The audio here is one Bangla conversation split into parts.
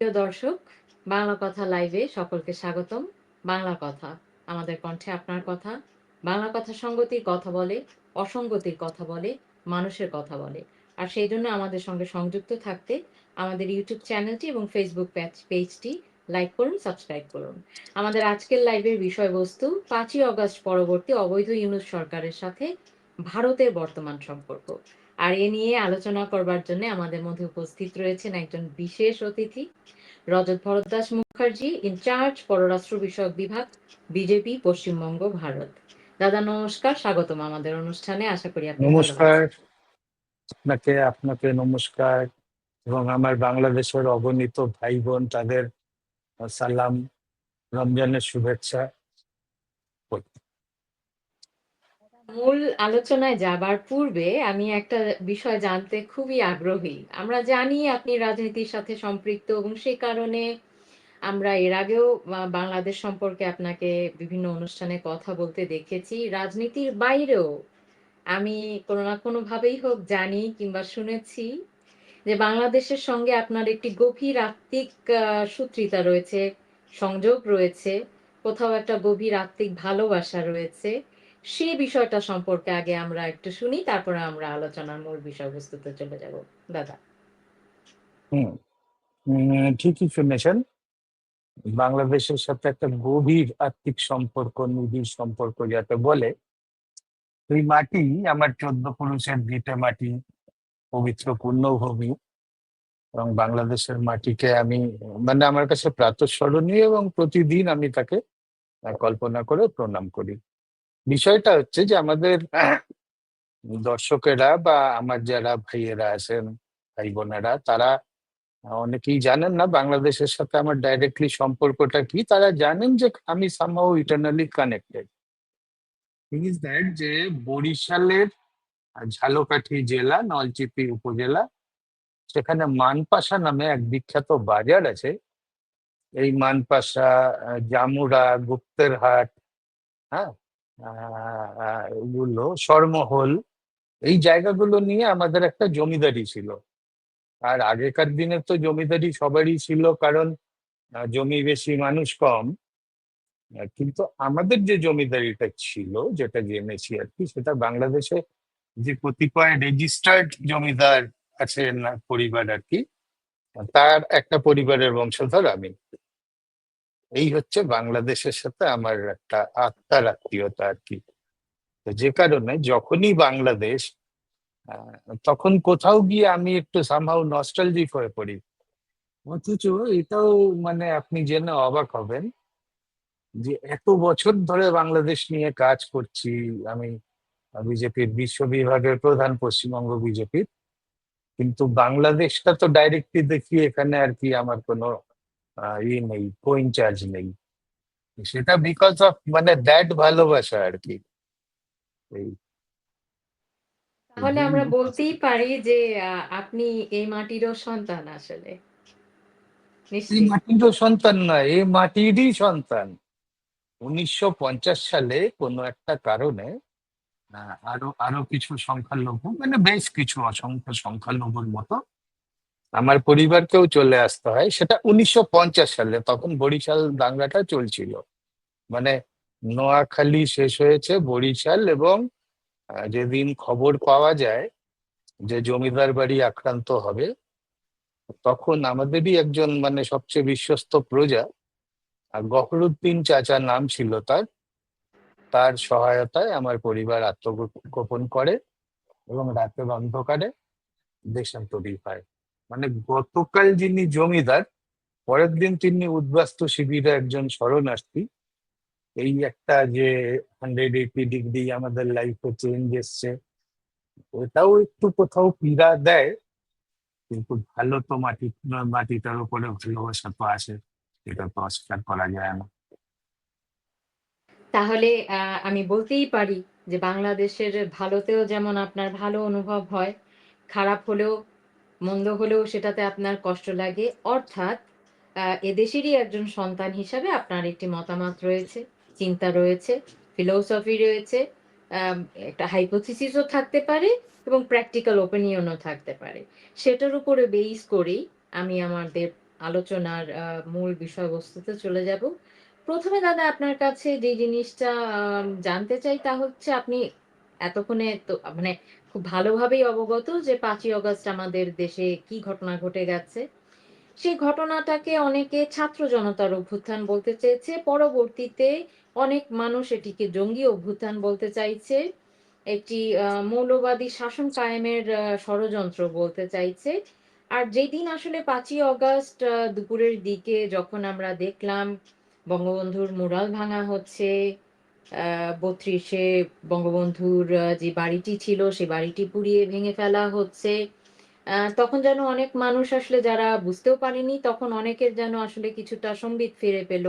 প্রিয় দর্শক, বাংলা কথা লাইভে সকলকে স্বাগতম। বাংলা কথা, আমাদের কণ্ঠে আপনার কথা। বাংলা কথা সঙ্গতির কথা বলে, অসঙ্গতির কথা বলে, মানুষের কথা বলে। আর সেই জন্য আমাদের সঙ্গে সংযুক্ত থাকতে আমাদের ইউটিউব চ্যানেলটি এবং ফেসবুক পেজটি লাইক করুন, সাবস্ক্রাইব করুন। আমাদের আজকের লাইভের বিষয়বস্তু ৫ই অগস্ট পরবর্তী অবৈধ ইউনূস সরকারের সাথে ভারতের বর্তমান সম্পর্ক। আর এ নিয়ে আলোচনা করবার জন্য আমাদের মধ্যে উপস্থিত রয়েছেন একজন বিশেষ অতিথি, রজত ভরদ্বাজ মুখার্জি, ইনচার্জ পররাষ্ট্র বিষয়ক বিভাগ, বিজেপি, পশ্চিমবঙ্গ, ভারত। দাদা নমস্কার, স্বাগতম আমাদের অনুষ্ঠানে। আশা করি আপনি ভালো নমস্কার আছেন। আপনাকে আপনাকে নমস্কার এবং আমার বাংলাদেশের অগণিত ভাই বোন তাদের সালাম, রমজানের শুভেচ্ছা। মূল আলোচনায় যাবার পূর্বে আমি একটা বিষয় জানতে খুবই আগ্রহী। আমরা জানি আপনি রাজনীতির সাথে সম্পৃক্ত এবং সেই কারণে আমরা এর আগেও বাংলাদেশ সম্পর্কে আপনাকে বিভিন্ন অনুষ্ঠানে কথা বলতে দেখেছি। রাজনীতির বাইরেও আমি কোনো না কোনোভাবেই হোক জানি কিংবা শুনেছি যে বাংলাদেশের সঙ্গে আপনার একটি গভীর আত্মিক সূত্রিতা রয়েছে, সংযোগ রয়েছে, কোথাও একটা গভীর আত্মিক ভালোবাসা রয়েছে। সেই বিষয়টা সম্পর্কে আগে আমরা একটু শুনি, তারপরে আমরা আলোচনার মূল বিষয়বস্তুতে চলে যাব। দাদা। হুম ঠিকই শুনেছেন। বাংলাদেশের সাথে একটা গভীর আর্থিক সম্পর্ক, নিবিড় সম্পর্ক যাতে বলে, এই মাটি আমার 14 পুরুষের ভিটে মাটি, পবিত্র পুণ্যভূমি। এবং বাংলাদেশের মাটিকে আমি মানে আমার কাছে প্রাতঃস্মরণীয় এবং প্রতিদিন আমি তাকে কল্পনা করে প্রণাম করি। বিষয়টা হচ্ছে যে আমাদের দর্শকেরা বা আমার যারা ভাইয়েরা আছেন, ভাই বোনেরা, তারা অনেকেই জানেন না বাংলাদেশের সাথে আমার ডাইরেক্টলি সম্পর্কটা কি। তারা জানেন যে আমি somehow eternally connected. Thing is that যে বরিশালের ঝালকাঠি জেলা, নলচিপি উপজেলা, সেখানে মানপাশা নামে এক বিখ্যাত বাজার আছে। এই মানপাশা, জামুরা, গুপ্তের হাট, হ্যাঁ, এগুলো সরমহল, এই জায়গাগুলো নিয়ে আমাদের একটা জমিদারি ছিল। আর আগেকার দিনে তো জমিদারি সবারই ছিল, কারণ জমি বেশি মানুষ কম। কিন্তু আমাদের যে জমিদারিটা ছিল, যেটা জেনেছি আর কি, সেটা বাংলাদেশে যে কতিপয় রেজিস্টার্ড জমিদার আছে না পরিবার আর কি, তার একটা পরিবারের বংশধর আমি। এই হচ্ছে বাংলাদেশের সাথে আমার একটা আত্মার আত্মীয়তা আর কি। তো যে কারণে যখনই বাংলাদেশ, তখন কোথাও গিয়ে আমি একটু সামহাউ নস্টালজিক হয়ে পড়ি। অথচ এটাও মানে আপনি জেনে অবাক হবেন যে এত বছর ধরে বাংলাদেশ নিয়ে কাজ করছি আমি, বিজেপির বিশ্ব বিভাগের প্রধান, পশ্চিমবঙ্গ বিজেপির। কিন্তু বাংলাদেশটা তো ডাইরেক্টলি দেখি এখানে আর কি আমার কোনো নেই, কোইনচার্জ নেই। সেটা বিকজ অফ মানে দ্যাট ভালোবাসা আর কি। এই তাহলে আমরা বলতেই পারি যে আপনি এই মাটিরও সন্তান আসলে, এই নিশ্চিত। মাটিরও সন্তান নয়, এই মাটিরই সন্তান। 1950 সালে কোনো একটা কারণে আরো আরো কিছু সংখ্যালঘু, মানে বেশ কিছু অসংখ্য সংখ্যালঘুর মতো আমার পরিবারকেও চলে আসতে হয়। সেটা 1950 সালে, তখন বরিশাল দাঙ্গাটা চলছিল। মানে নোয়াখালী শেষ হয়েছে, বরিশাল, এবং যেদিন খবর পাওয়া যায় যে জমিদার বাড়ি আক্রান্ত হবে, তখন আমাদেরই একজন মানে সবচেয়ে বিশ্বস্ত প্রজা, গফরউদ্দিন চাচা নাম ছিল তার, তার সহায়তায় আমার পরিবার আত্মগোপন করে এবং রাতের অন্ধকারে দেশান্তরী হয়। মানে গতকাল যিনি জমিদার, পরের দিন তিনি উদ্বাস্তু শিবিরে একজন শরণার্থী। এই একটা যে 180 ডিগ্রি আমাদের লাইফে চেঞ্জ এসছে, ওটাও একটু কোথাও পীড়া দেয়। কিন্তু ভালো তো মাটিটার উপরে ভালোবাসা তো আসে, এটা তো অস্বীকার করা যায় না। তাহলে আমি বলতেই পারি যে বাংলাদেশের ভালোতেও যেমন আপনার ভালো অনুভব হয়, খারাপ হলেও, মন্দ হলেও সেটাতে আপনার কষ্ট লাগে। অর্থাৎ এদেশেরই একজন সন্তান হিসাবে আপনার একটি মতামত রয়েছে, চিন্তা রয়েছে, ফিলোসফি রয়েছে, আম একটা হাইপোথিসিসও থাকতে পারে এবং প্র্যাকটিক্যাল ওপিনিয়নও থাকতে পারে। সেটার উপরে বেইস করেই আমি আলোচনার মূল বিষয়বস্তুতে চলে যাব। প্রথমে দাদা আপনার কাছে যে জিনিসটা জানতে চাই তা হচ্ছে আপনি এতক্ষণে তো মানে খুব ভালোভাবেই অবগত যে ৫ই অগাস্ট আমাদের দেশে কি ঘটনা ঘটে গেছে। সেই ঘটনাটাকে অনেকে ছাত্র জনতার অভ্যুত্থান বলতে চেয়েছে। পরবর্তীতে অনেক মানুষ এটিকে জঙ্গি অভ্যুত্থান বলতে চাইছে। একটি মৌলবাদী শাসন কায়েমের ষড়যন্ত্র বলতে চাইছে। আর যেদিন আসলে ৫ই অগাস্ট দুপুরের দিকে যখন আমরা দেখলাম বঙ্গবন্ধুর মুরাল ভাঙা হচ্ছে, ৩২ বঙ্গবন্ধুর যে বাড়িটি ছিল সে বাড়িটি পুড়িয়ে ভেঙে ফেলা হচ্ছে। তখন যেন অনেক মানুষ আসলে যারা বুঝতেও পারেনি, তখন অনেকের যেন আসলে কিছুটা সম্বিত ফিরে পেল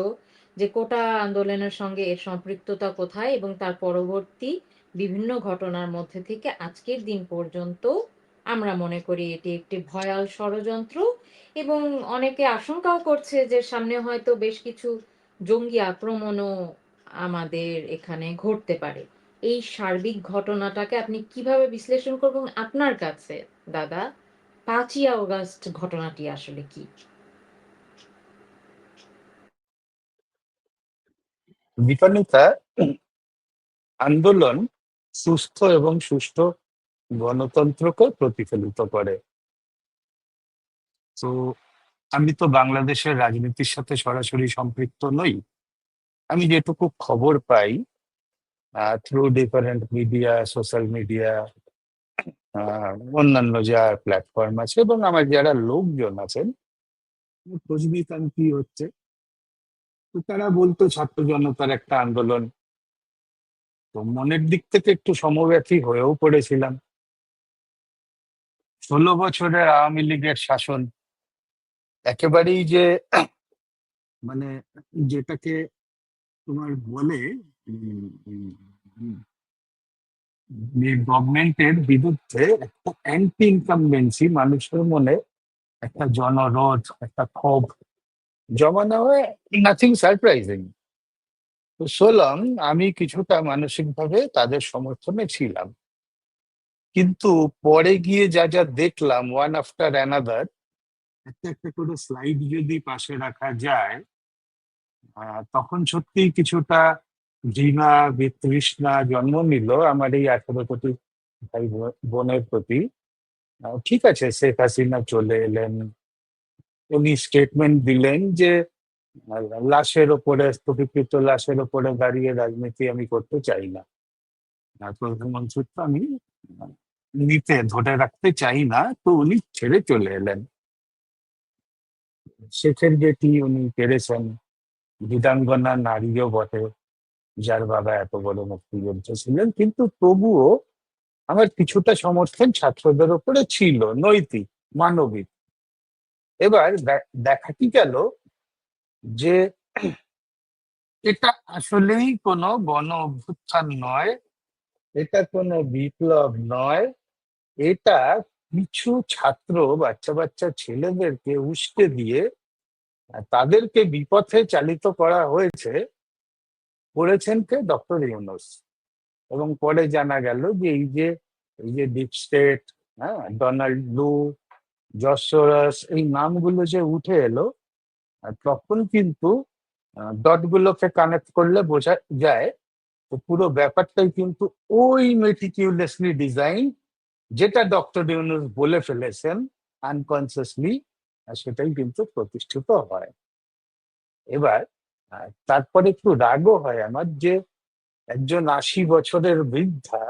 যে কোটা আন্দোলনের সঙ্গে এর সম্পৃক্ততা কোথায় এবং তার পরবর্তী বিভিন্ন ঘটনার মধ্যে থেকে আজকের দিন পর্যন্ত আমরা মনে করি এটি একটি ভয়াল ষড়যন্ত্র এবং অনেকে আশঙ্কাও করছে যে সামনে হয়তো বেশ কিছু জঙ্গি আক্রমণও আমাদের এখানে ঘটতে পারে। এই সার্বিক ঘটনাটাকে আপনি কিভাবে বিশ্লেষণ করবেন আপনার কাছে দাদা ৫ই অগাস্ট ঘটনাটি আসলে কি? বিপান্বিতা, আন্দোলন সুস্থ এবং সুষ্ঠু গণতন্ত্রকে প্রতিফলিত করে। তো আমি তো বাংলাদেশের রাজনীতির সাথে সরাসরি সম্পৃক্ত নই। আমি যেটুকু খবর পাই through different media, social media, অন্যান্য যা প্ল্যাটফর্ম আছে এবং আমার যারা লোকজন আছেন, খোঁজ নিতাম কি হচ্ছে, তো তারা বলতো ছাত্র জনতার একটা আন্দোলন। তো মনের দিক থেকে একটু সমব্যথী হয়েও পড়েছিলাম। ১৬ বছরের আওয়ামী লীগের শাসন একেবারেই যে মানে যেটাকে তোমার বলে গভর্নমেন্টের বিরুদ্ধে একটা অ্যান্টি ইনকামবেন্সি মানুষের মনে, একটা জনরোধ, একটা ক্ষোভ জমানো হয়, নাথিং সারপ্রাইজিং। তো সোলং আমি কিছুটা মানসিকভাবে তাদের সমর্থনে ছিলাম, কিন্তু পরে গিয়ে যা যা দেখলাম ওয়ান আফটার অ্যানাদার, একটা একটা করে স্লাইড যদি পাশে রাখা যায়, তখন সত্যিই কিছুটা ঘৃণা বিতৃষ্ণা জন্ম নিল আমার এই ১৮ কোটি ভাই বোনের প্রতি। ঠিক আছে, শেখ হাসিনা চলে এলেন, উনি স্টেটমেন্ট দিলেন যে লাশের ওপরে, স্তূপীকৃত লাশের ওপরে দাঁড়িয়ে রাজনীতি আমি করতে চাই না, প্রধানমন্ত্রীত্ব আমি নিতে ধরে রাখতে চাই না। তো উনি ছেড়ে চলে এলেন। শেখের যেটি উনি পেরেছেন, বীরাঙ্গনা নারীও বটে, যার বাবা এত বড় মুক্তিযোদ্ধা ছিলেন, কিন্তু তবুও আমার কিছুটা সমর্থন ছাত্রদের ওপরে ছিল, নৈতিক, মানবিক। এবার দেখা কি গেল যে এটা আসলেই কোনো গণ অভ্যুত্থান নয়, এটা কোনো বিপ্লব নয়, এটা কিছু ছাত্র বাচ্চা বাচ্চা ছেলেদেরকে উস্কে দিয়ে তাদেরকে বিপথে চালিত করা হয়েছে। করেছেন কে? ডক্টর ইউনূস। এবং পরে জানা গেল যে এই যে ডিপ স্টেট, হ্যাঁ, ডোনাল্ড লু, জর্জ সোরস, এই নামগুলো যে উঠে এলো, তখন কিন্তু ডটগুলোকে কানেক্ট করলে বোঝা যায় তো পুরো ব্যাপারটাই কিন্তু ওই মেটিকিউলাসলি ডিজাইন, যেটা ডক্টর ইউনূস বলে ফেলেছেন আনকনসিয়াসলি, সেটাই কিন্তু প্রতিষ্ঠিত হয়। এবার তারপরে একটু রাগও হয় আমার যে একজন ৮০ বছরের বৃদ্ধা,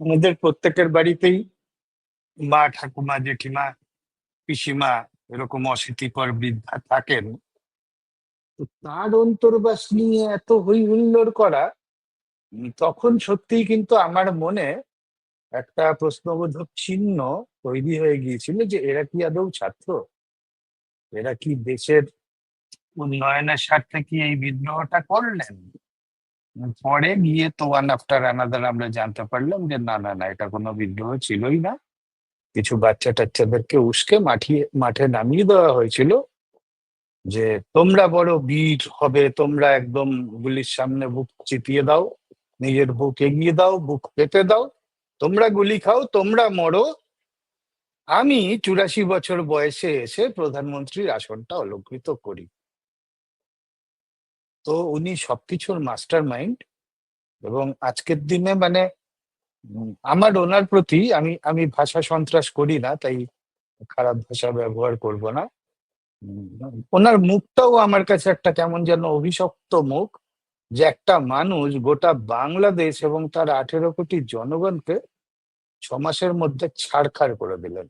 আমাদের প্রত্যেকের বাড়িতেই মা, ঠাকুমা, জেঠিমা, পিসিমা এরকম অশীতিপর বৃদ্ধা থাকেন, তো তার অন্তর্বাস নিয়ে এত হই হুল্লোড় করা, তখন সত্যিই কিন্তু আমার মনে একটা প্রশ্নবোধক চিহ্ন তৈরি হয়ে গিয়েছিল যে এরা কি আদৌ ছাত্র? এরা কি দেশের উন্নয়নের স্বার্থে কি এই বিদ্রোহটা করলেন? পরে গিয়ে তো ওয়ান আফটার অ্যানাদার আমরা জানতে পারলাম যে না না না, এটা কোনো বিদ্রোহ ছিলই না। কিছু বাচ্চা টাচ্চাদেরকে উস্কে মাঠে নামিয়ে দেওয়া হয়েছিল যে তোমরা বড় বীর হবে, তোমরা একদম গুলির সামনে বুক চিতিয়ে দাও, নিজের বুক এগিয়ে দাও, বুক পেতে দাও, তোমরা গুলি খাও, তোমরা মরো, আমি 84 বছর বয়সে এসে প্রধানমন্ত্রীর আসনটা অলঙ্কৃত করি। তো উনি সবকিছুর মাস্টার মাইন্ড। এবং আজকের দিনে মানে আমার ওনার প্রতি, আমি আমি ভাষা সন্ত্রাস করি না, তাই খারাপ ভাষা ব্যবহার করব না। ওনার মুখটাও আমার কাছে একটা কেমন যেন অভিশপ্ত মুখ, যে একটা মানুষ গোটা বাংলাদেশ এবং তার 18 কোটি জনগণকে 6 মাসের মধ্যে ছাড়খাড় করে দিলেন।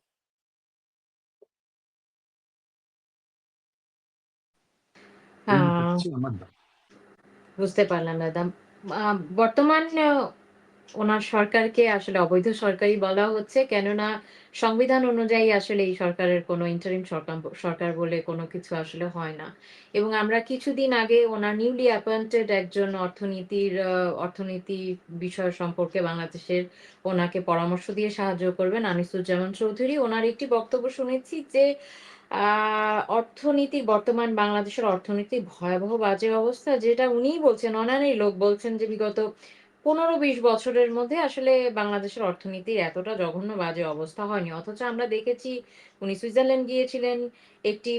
এই আহ হচ্ছে আমার দাবি। বুঝতে পারলাম দাদা। বর্তমান ওনার সরকারকে আসলে অবৈধ সরকারই বলা হচ্ছে, কেননা সংবিধান অনুযায়ী আসলে এই সরকারের কোনো ইন্টারিম সরকার সরকার বলে কোনো কিছু আসলে হয় না। এবং আমরা কিছুদিন আগে ওনার নিউলি অ্যাপয়েন্টেড একজন অর্থনীতি বিষয় সম্পর্কে বাংলাদেশের ওনাকে পরামর্শ দিয়ে সাহায্য করবেন আনিসুজ্জামান চৌধুরী, ওনার একটি বক্তব্য শুনেছি যে অর্থনীতির বর্তমান বাংলাদেশের অর্থনীতির ভয়াবহ বাজে অবস্থা, যেটা উনিই বলছেন, অনারই লোক বলছেন যে বিগত 15-20 বছরের মধ্যে আসলে বাংলাদেশের অর্থনীতির এতটা জঘন্য বাজে অবস্থা হয়নি। অথচ আমরা দেখেছি উনি সুইজারল্যান্ড গিয়েছিলেন একটি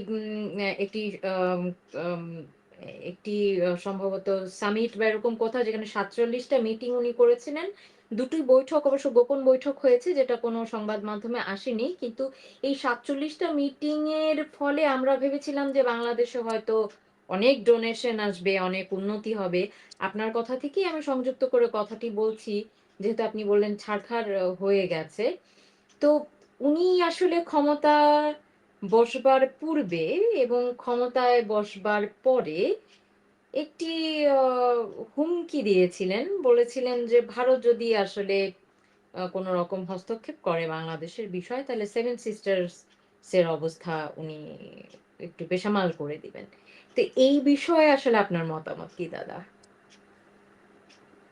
একটি আম আম একটি সম্ভবত সামিট বা এরকম কোথাও, যেখানে ৪৭ টা মিটিং উনি করেছিলেন। ২ টি বৈঠক অবশ্য গোপন বৈঠক হয়েছে, যেটা কোনো সংবাদ মাধ্যমে আসেনি। কিন্তু এই ৪৭ টা মিটিং এর ফলে আমরা ভেবেছিলাম যে বাংলাদেশে হয়তো অনেক ডোনেশন আসবে, অনেক উন্নতি হবে। আপনার কথা থেকেই আমি সংযুক্ত করে কথাটি বলছি, যেহেতু আপনি বললেন ছারখার হয়ে গেছে। তো উনি আসলে ক্ষমতায় বসবার পূর্বে এবং ক্ষমতায় বসবার পরে একটি আ হুমকি দিয়েছিলেন। বলেছিলেন যে ভারত যদি আসলে কোনো রকম হস্তক্ষেপ করে বাংলাদেশের বিষয়, তাহলে সেভেন সিস্টার্স এর অবস্থা উনি একটু বেসামাল করে দিবেন। তো এই বিষয়ে আসলে আপনার মতামত কি দাদা?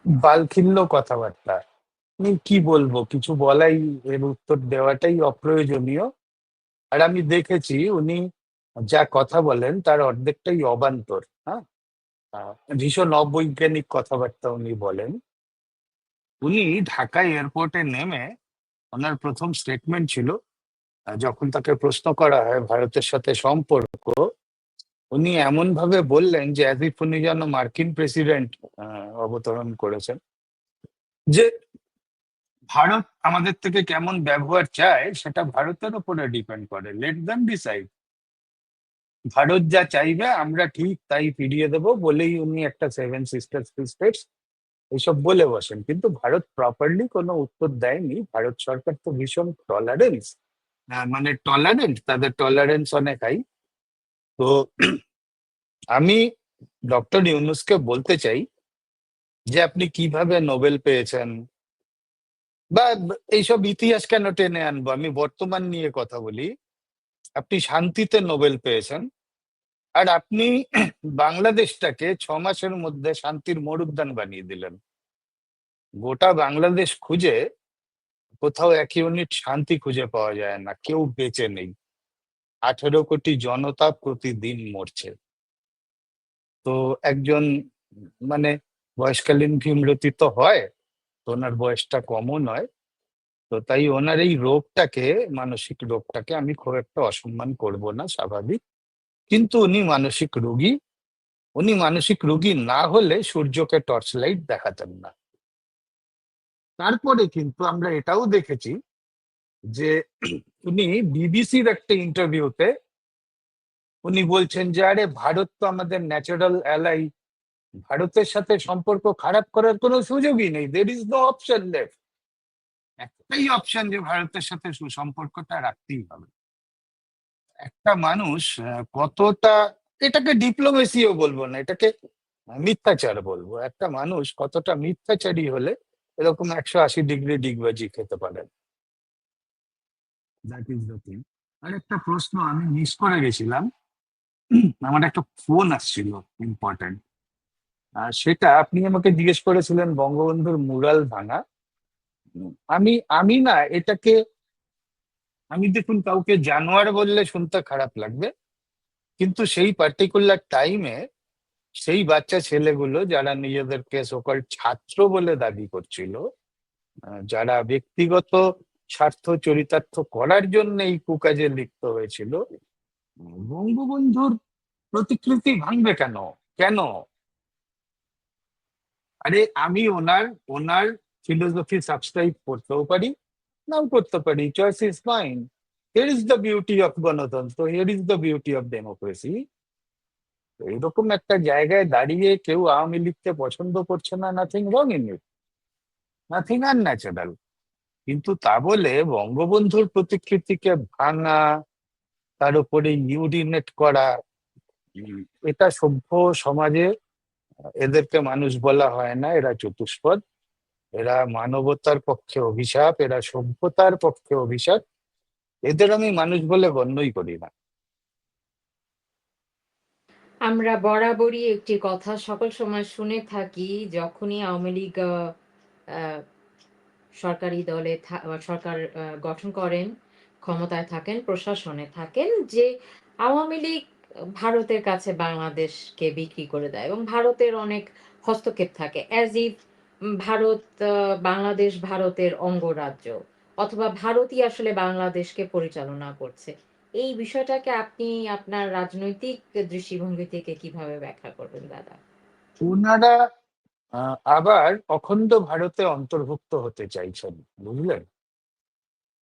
বালখিল্য কথাবার্তা। আমি কি বলবো, কিছু বলাই, এর উত্তর দেওয়াটাই অপ্রয়োজনীয়। আর আমি দেখেছি উনি যা কথা বলেন তার অর্ধেকটাই অবান্তর। হ্যাঁ, ভীষণ অবৈজ্ঞানিক কথাবার্তা উনি বলেন। উনি ঢাকা এয়ারপোর্টে নেমে ওনার প্রথম স্টেটমেন্ট ছিল, যখন তাকে প্রশ্ন করা হয় ভারতের সাথে সম্পর্ক, উনি এমন ভাবে বললেন যে অ্যাজ ইফ উনি যেন মার্কিন প্রেসিডেন্ট অবতরণ করেছেন, যে ভারত আমাদের থেকে কেমন ব্যবহার চায় সেটা ভারতের উপরে ডিপেন্ড করে, লেট দেম ডিসাইড। ভারত যা চাইবে আমরা ঠিক তাই ফিরিয়ে দেবো বলেই উনি একটা সেভেন সিস্টার্স স্টেটস এইসব বলে বসেন, কিন্তু ভারত প্রপারলি কোনো উত্তর দেয়নি। ভারত সরকার তো ভীষণ টলারেন্স, মানে টলারেন্ট, তাদের টলারেন্স অনেক হাই। তো আমি ডক্টর ইউনূসকে বলতে চাই যে আপনি কিভাবে নোবেল পেয়েছেন, বা এইসব ইতিহাস কেন টেনে আনবো, আমি বর্তমান নিয়ে কথা বলি। আপনি শান্তিতে নোবেল পেয়েছেন, আর আপনি বাংলাদেশটাকে 6 মাসের মধ্যে শান্তির মরুদ্যান বানিয়ে দিলেন। গোটা বাংলাদেশ খুঁজে কোথাও 1 ইউনিট শান্তি খুঁজে পাওয়া যায় না, কেউ বেঁচে নেই। 18 কোটি জনতা প্রতিদিন মরছে। তো একজন মানে বয়সকালীন ভীমরতি তো হয়, তো ওনার বয়সটা কমও নয়। তো তাই ওনার এই রোগটাকে, মানসিক রোগটাকে আমি খুব একটা অসম্মান করব না, স্বাভাবিক। কিন্তু উনি মানসিক রোগী। উনি মানসিক রোগী না হলে সূর্যকে টর্চ লাইট দেখাতেন না। তারপরে কিন্তু আমরা এটাও দেখেছি যে উনি বিবিসির একটা ইন্টারভিউতে উনি বলছেন যে আরে ভারত তো আমাদের ন্যাচারাল অ্যালাই, ভারতের সাথে সম্পর্ক খারাপ করার কোনো সুযোগই নেই, there is no option left. একটাই অপশন যে ভারতের সাথে সুসম্পর্কটা রাখতেই হবে। একটা মানুষ কতটা, এটাকে ডিপ্লোমেসিও বলবো না, এটাকে মিথ্যাচার বলবো, একটা মানুষ কতটা মিথ্যাচারী হলে এরকম 180 ডিগ্রি ডিগবাজি খেতে পারে। That is the thing. আর একটা প্রশ্ন আমি মিস করে গেছিলাম, আমার একটা ফোন আসছিল ইম্পর্টেন্ট। সেটা আপনি আমাকে জিজ্ঞেস করেছিলেন বঙ্গবন্ধুর মুরাল ভাঙা। আমি আমি না এটাকে, আমি দেখুন কাউকে জানোয়ার বললে শুনতে খারাপ লাগবে, কিন্তু সেই পার্টিকুলার টাইমে সেই বাচ্চা ছেলেগুলো যারা নিজেদেরকে সকল ছাত্র বলে দাবি করছিল, যারা ব্যক্তিগত স্বার্থ চরিতার্থ করার জন্য এই কুকাজে লিপ্ত হয়েছিল, বঙ্গবন্ধুর প্রতিকৃতি ভাঙবে কেন? কেন? আরে আমি ওনার ওনার ফিলোসফি সাবস্ক্রাইব করতেও পারি, নাও করতে পারি, choice is mine. Here is the beauty of গণতন্ত্র, here is the beauty of democracy. এইরকম একটা জায়গায় দাঁড়িয়ে কেউ আওয়ামী লীগকে পছন্দ করছে না, nothing wrong in it, nothing unnatural. কিন্তু তা বলে বঙ্গবন্ধুর প্রতিকৃতিকে ভাঙা, তার উপরে ইউরিনেট করা, উম, এটা সভ্য সমাজে এদেরকে মানুষ বলা হয় না, এরা চতুষ্পদ, এরা মানবতার পক্ষে অভিশাপ, এরা সভ্যতার পক্ষে অভিশাপ। এদের আমি মানুষ বলে গণ্যই করি না। আমরা বরাবরই একটি কথা সকল সময় শুনে থাকি, যখনই আওয়ামী লীগ আহ, সরকারি দলে সরকার গঠন করেন, ক্ষমতায় থাকেন, প্রশাসনে থাকেন, যে আওয়ামী লীগ ভারতের কাছে বাংলাদেশকে বিক্রি করে দেয় এবং ভারতের অনেক হস্তক্ষেপ থাকে, অ্যাজ ইফ ভারত বাংলাদেশ ভারতের অঙ্গরাজ্য, অথবা ভারতই আসলে বাংলাদেশকে পরিচালনা করছে। এই বিষয়টাকে আপনি আপনার রাজনৈতিক দৃষ্টিভঙ্গি থেকে কিভাবে ব্যাখ্যা করবেন দাদা? ওনারা আবার অখণ্ড ভারতে অন্তর্ভুক্ত হতে চাইছেন, বুঝলেন?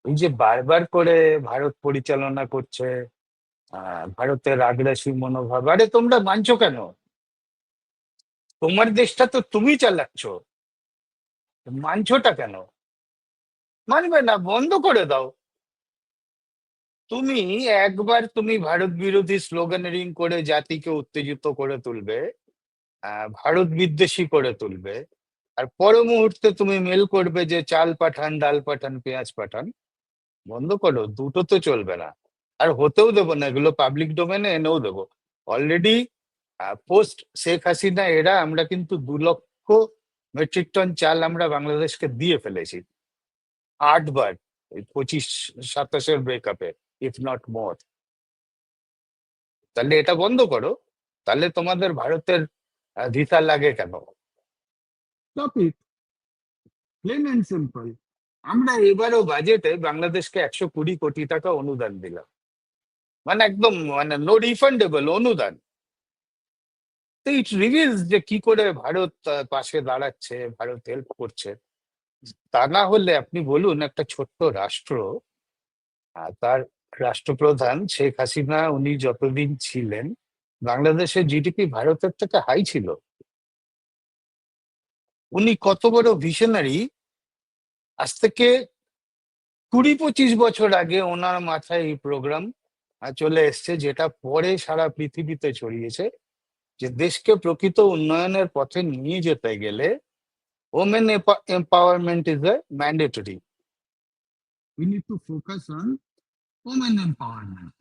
এই যে বারবার করে ভারত পরিচালনা করছে, ভারতের আগ্রাসী মনোভাব, আরে তোমরা মানছো কেন? তোমার দেশটা তো তুমি চালাচ্ছ, মানছোটা কেন? মানবে না, বন্ধ করে দাও। তুমি একবার তুমি ভারত বিরোধী স্লোগানিং করে জাতিকে উত্তেজিত করে তুলবে, ভারত বিদ্বেষী করে তুলবে, আর পর মুহূর্তে তুমি মেল করবে যে চাল পাঠান, ডাল পাঠান, পেঁয়াজ পাঠান। বন্ধ করো, দুটো তো চলবে না। আর হতেও দেবো না, এগুলো পাবলিক ডোমেনে এনেও দেবো। অলরেডি পোস্ট শেখ হাসিনা এরা আমরা কিন্তু 2 লক্ষ মেট্রিক টন চাল আমরা বাংলাদেশকে দিয়ে ফেলেছি, 8 বার, এই 25-27-এর ব্রেকআপে, ইফ নট মোর। তাহলে এটা বন্ধ করো। তাহলে তোমাদের ভারতের ভিসা লাগে কেন? Stop it, plain and simple. আমরা এবারও বাজেটে বাংলাদেশকে 120 কোটি টাকা অনুদান দিলাম, মানে একদম মানে নো রিফান্ডেবল অনুদান। তো ইট রিভিলস যে কি করে ভারত পাশে দাঁড়াচ্ছে, ভারত হেল্প করছে। তা না হলে আপনি বলুন, একটা ছোট্ট রাষ্ট্র, তার রাষ্ট্রপ্রধান শেখ হাসিনা উনি যতদিন ছিলেন, বাংলাদেশের জিডিপি ভারতের থেকে হাই ছিল। উনি কত বড় ভিশনারি! আজ থেকে 20-25 বছর আগে ওনার মাথায় এই প্রোগ্রাম চলে এসছে, যেটা পরে সারা পৃথিবীতে ছড়িয়েছে, যে দেশকে প্রকৃত উন্নয়নের পথে নিয়ে যেতে গেলে women empowerment is a mandatory. We need to focus on women empowerment.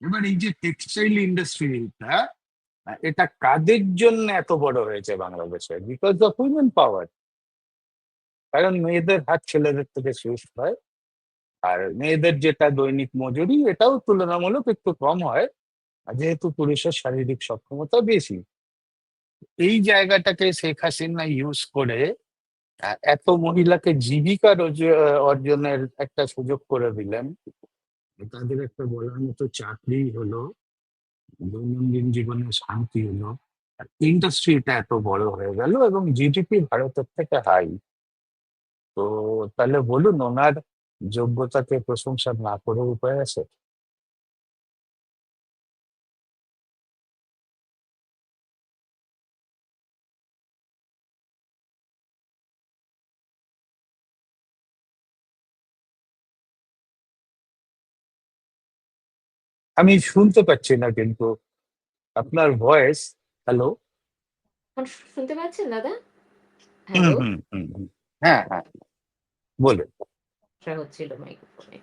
এবার এই যে টেক্সটাইল ইন্ডাস্ট্রিটা, এটা কাদের জন্য এত বড় হয়েছে বাংলাদেশে? বিকজ অফ উইমেন পাওয়ার। কারণ মেয়েদের হাত ছেলেদের থেকে শেষ হয়, আর মেয়েদের যেটা দৈনিক মজুরি এটাও তুলনামূলক একটু কম হয়, যেহেতু পুরুষের শারীরিক সক্ষমতা বেশি। এই জায়গাটাকে শেখ হাসিনা ইউজ করে এত মহিলাকে জীবিকা অর্জনের একটা সুযোগ করে দিলেন। তাদের একটা বলার মতো চাকরি হলো, দৈনন্দিন জীবনে শান্তি হলো, ইন্ডাস্ট্রিটা এত বড় হয়ে গেল, এবং জিডিপি ভারতের থেকে হাই। তো তাহলে বলুন, ওনার যোগ্যতাকে প্রশংসা না করে উপায় আছে? আমি শুনতে পাচ্ছি না কিন্তু আপনার ভয়েস। হ্যালো? এখন শুনতে পাচ্ছেন দাদা? হুম হ্যালো? হুম হুম হুম। হ্যাঁ হ্যাঁ, বলুন। সমস্যা হচ্ছিল মাইক্রোফোনে।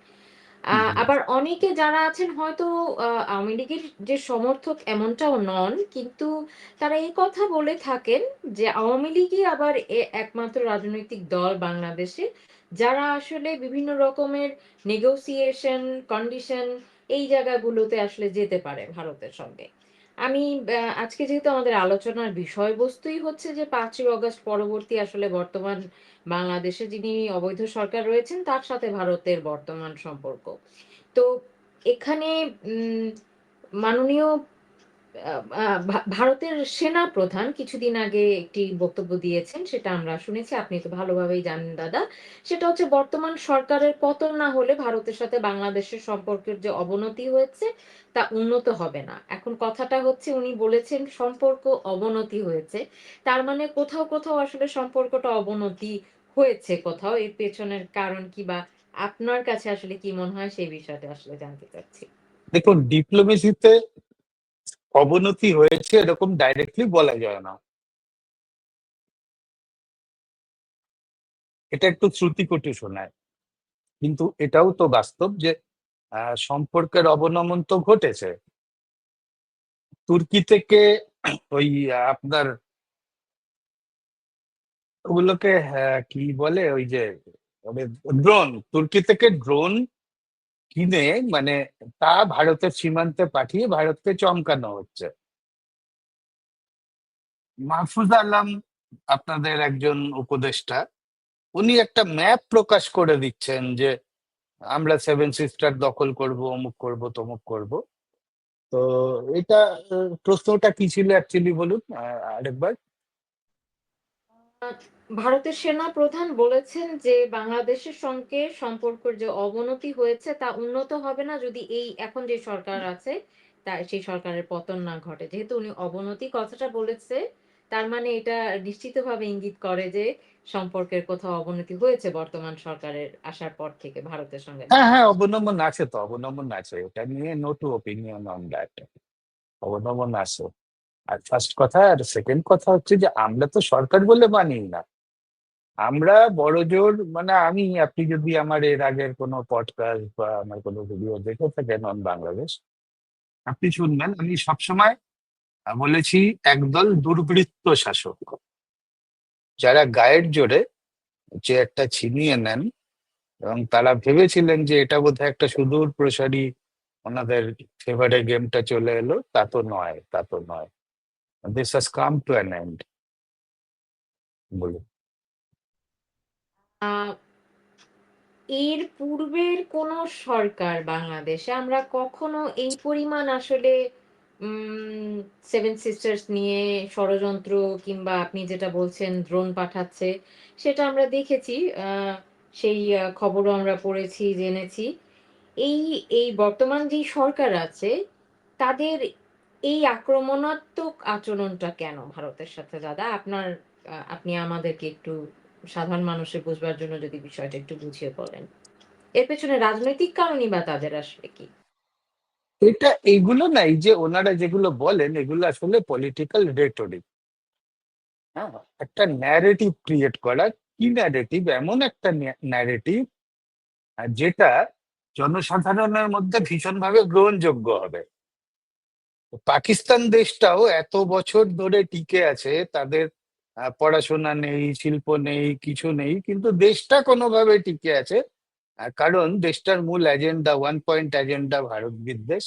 হুম হুম আবার অনেকে যারা আছেন হয়তো আওয়ামী লীগের যে সমর্থক এমনটাও নন, কিন্তু তারা এই কথা বলে থাকেন যে আওয়ামী লীগই আবার একমাত্র রাজনৈতিক দল বাংলাদেশে যারা আসলে বিভিন্ন রকমের নেগোসিয়েশন, কন্ডিশন, এই জায়গাগুলোতে আসলে যেতে পারে ভারতের সঙ্গে। আমি আজকে যেহেতু আমাদের আলোচনার বিষয়বস্তুই হচ্ছে যে ৫ই অগস্ট পরবর্তী আসলে বর্তমান বাংলাদেশে যিনি অবৈধ সরকার রয়েছেন তার সাথে ভারতের বর্তমান সম্পর্ক। তো এখানে উম মাননীয় আ আ ভারতের সেনা প্রধান কিছুদিন আগে একটি বক্তব্য দিয়েছেন। সেটা আমরা শুনেছি। আপনি তো ভালোভাবেই জানেন দাদা। সেটা হচ্ছে বর্তমান সরকারের পতন না হলে ভারতের সাথে বাংলাদেশের সম্পর্কের যে অবনতি হয়েছে তা উন্নত হবে না। এখন কথাটা হচ্ছে উনি বলেছেন সম্পর্ক অবনতি হয়েছে। তার মানে কোথাও, কোথাও আসলে সম্পর্কটা অবনতি হয়েছে কোথাও। এর পেছনের কারণ কি বা আপনার কাছে আসলে কি মনে হয় সেই বিষয়টা আসলে জানতে চাচ্ছি। দেখুন, ডিপ্লোমেসিতে অবনতি হয়েছে এরকম ডাইরেক্টলি বলা যায় না। এটা একটু শ্রুতিকটু শোনায়, কিন্তু এটাও তো বাস্তব যে সম্পর্কের অবনমন তো ঘটেছে। তুর্কি থেকে ওই আপনার ওগুলোকে কি বলে, ওই যে ড্রোন, তুর্কি থেকে ড্রোন কিনে, মানে তা ভারতের সীমান্তে পাঠিয়ে ভারতকে চমকানো হচ্ছে। মাহফুজ আলম, আপনাদের একজন উপদেষ্টা, উনি একটা ম্যাপ প্রকাশ করে দিচ্ছেন যে আমরা সেভেন সিস্টার দখল করব, অমুক করব, তমুক করব। তো এটা প্রশ্নটা কি ছিল অ্যাকচুয়ালি, বলুন আরেকবার। আ ভারতের সেনা প্রধান বলেছেন যে, বাংলাদেশের সঙ্গে সম্পর্কের যে অবনতি হয়েছে তা উন্নত হবে না যদি এই এখন যে সরকার আছে সেই সরকারের পতন না ঘটে। যেহেতু উনি অবনতি কথাটা বলেছে, তার মানে এটা নিশ্চিতভাবে ইঙ্গিত করে যে সম্পর্কের কোথাও অবনতি হয়েছে বর্তমান সরকারের আসার পর থেকে ভারতের সঙ্গে হ্যাঁ হ্যাঁ, বাংলাদেশের। অবনমন আছে, তো অবনমন আছে, এটা নিয়ে no two opinion on that. অবনমন আছে। আর ফার্স্ট কথা, আর সেকেন্ড কথা হচ্ছে যে আমরা তো সরকার বলে মানি না। আমরা বড়জোর, মানে আপনি যদি আমার এর আগের কোনো পডকাস্ট বা আমার কোনো ভিডিও দেখে থাকেন অন বাংলাদেশ, আপনি শুনবেন আমি সবসময় বলেছি একদল দুর্বৃত্ত শাসক, যারা গায়ের জোরে চেয়ারটা ছিনিয়ে নেন, এবং তারা ভেবেছিলেন যে এটা বোধহয় একটা সুদূর প্রসারী ওনাদের ফেভারে গেমটা চলে এলো। তা তো নয়, তা তো নয়। This has come to an end. বলুন। আ এর পূর্বের কোন সরকার বাংলাদেশে আমরা কখনো এই পরিমাণ আসলে উম সেভেন সিস্টার্স নিয়ে ষড়যন্ত্র কিংবা আপনি যেটা বলছেন ড্রোন পাঠাচ্ছে, সেটা আমরা দেখেছি। আ সেই খবরও আমরা পড়েছি, জেনেছি। এই এই বর্তমান যেই সরকার আছে, তাদের এই আক্রমণাত্মক আচরণটা কেন ভারতের সাথে দাদা? আপনি আমাদেরকে একটু সাধারণ মানুষের বুঝবার জন্য যদি বিষয়টা একটু বুঝিয়ে বলেন। এর পেছনে রাজনৈতিক কারণই বা তাদের আসলে কি? এটা এইগুলো না, এই যে ওনারা যেগুলো বলেন এগুলো আসলে পলিটিক্যাল রেটরিক। হ্যাঁ, একটা ন্যারেটিভ ক্রিয়েট করা। কি ন্যারেটিভ? এমন একটা ন্যারেটিভ যেটা জনসাধারণের মধ্যে ভীষণভাবে গ্রহণযোগ্য হবে। পাকিস্তান দেশটাও এত বছর ধরে টিকে আছে, তাদের পড়াশোনা নেই, শিল্প নেই, কিছু নেই, কিন্তু দেশটা কোনোভাবে টিকে আছে। কারণ দেশটার মূল agenda, one point agenda, Bharat বিদ্বেষ।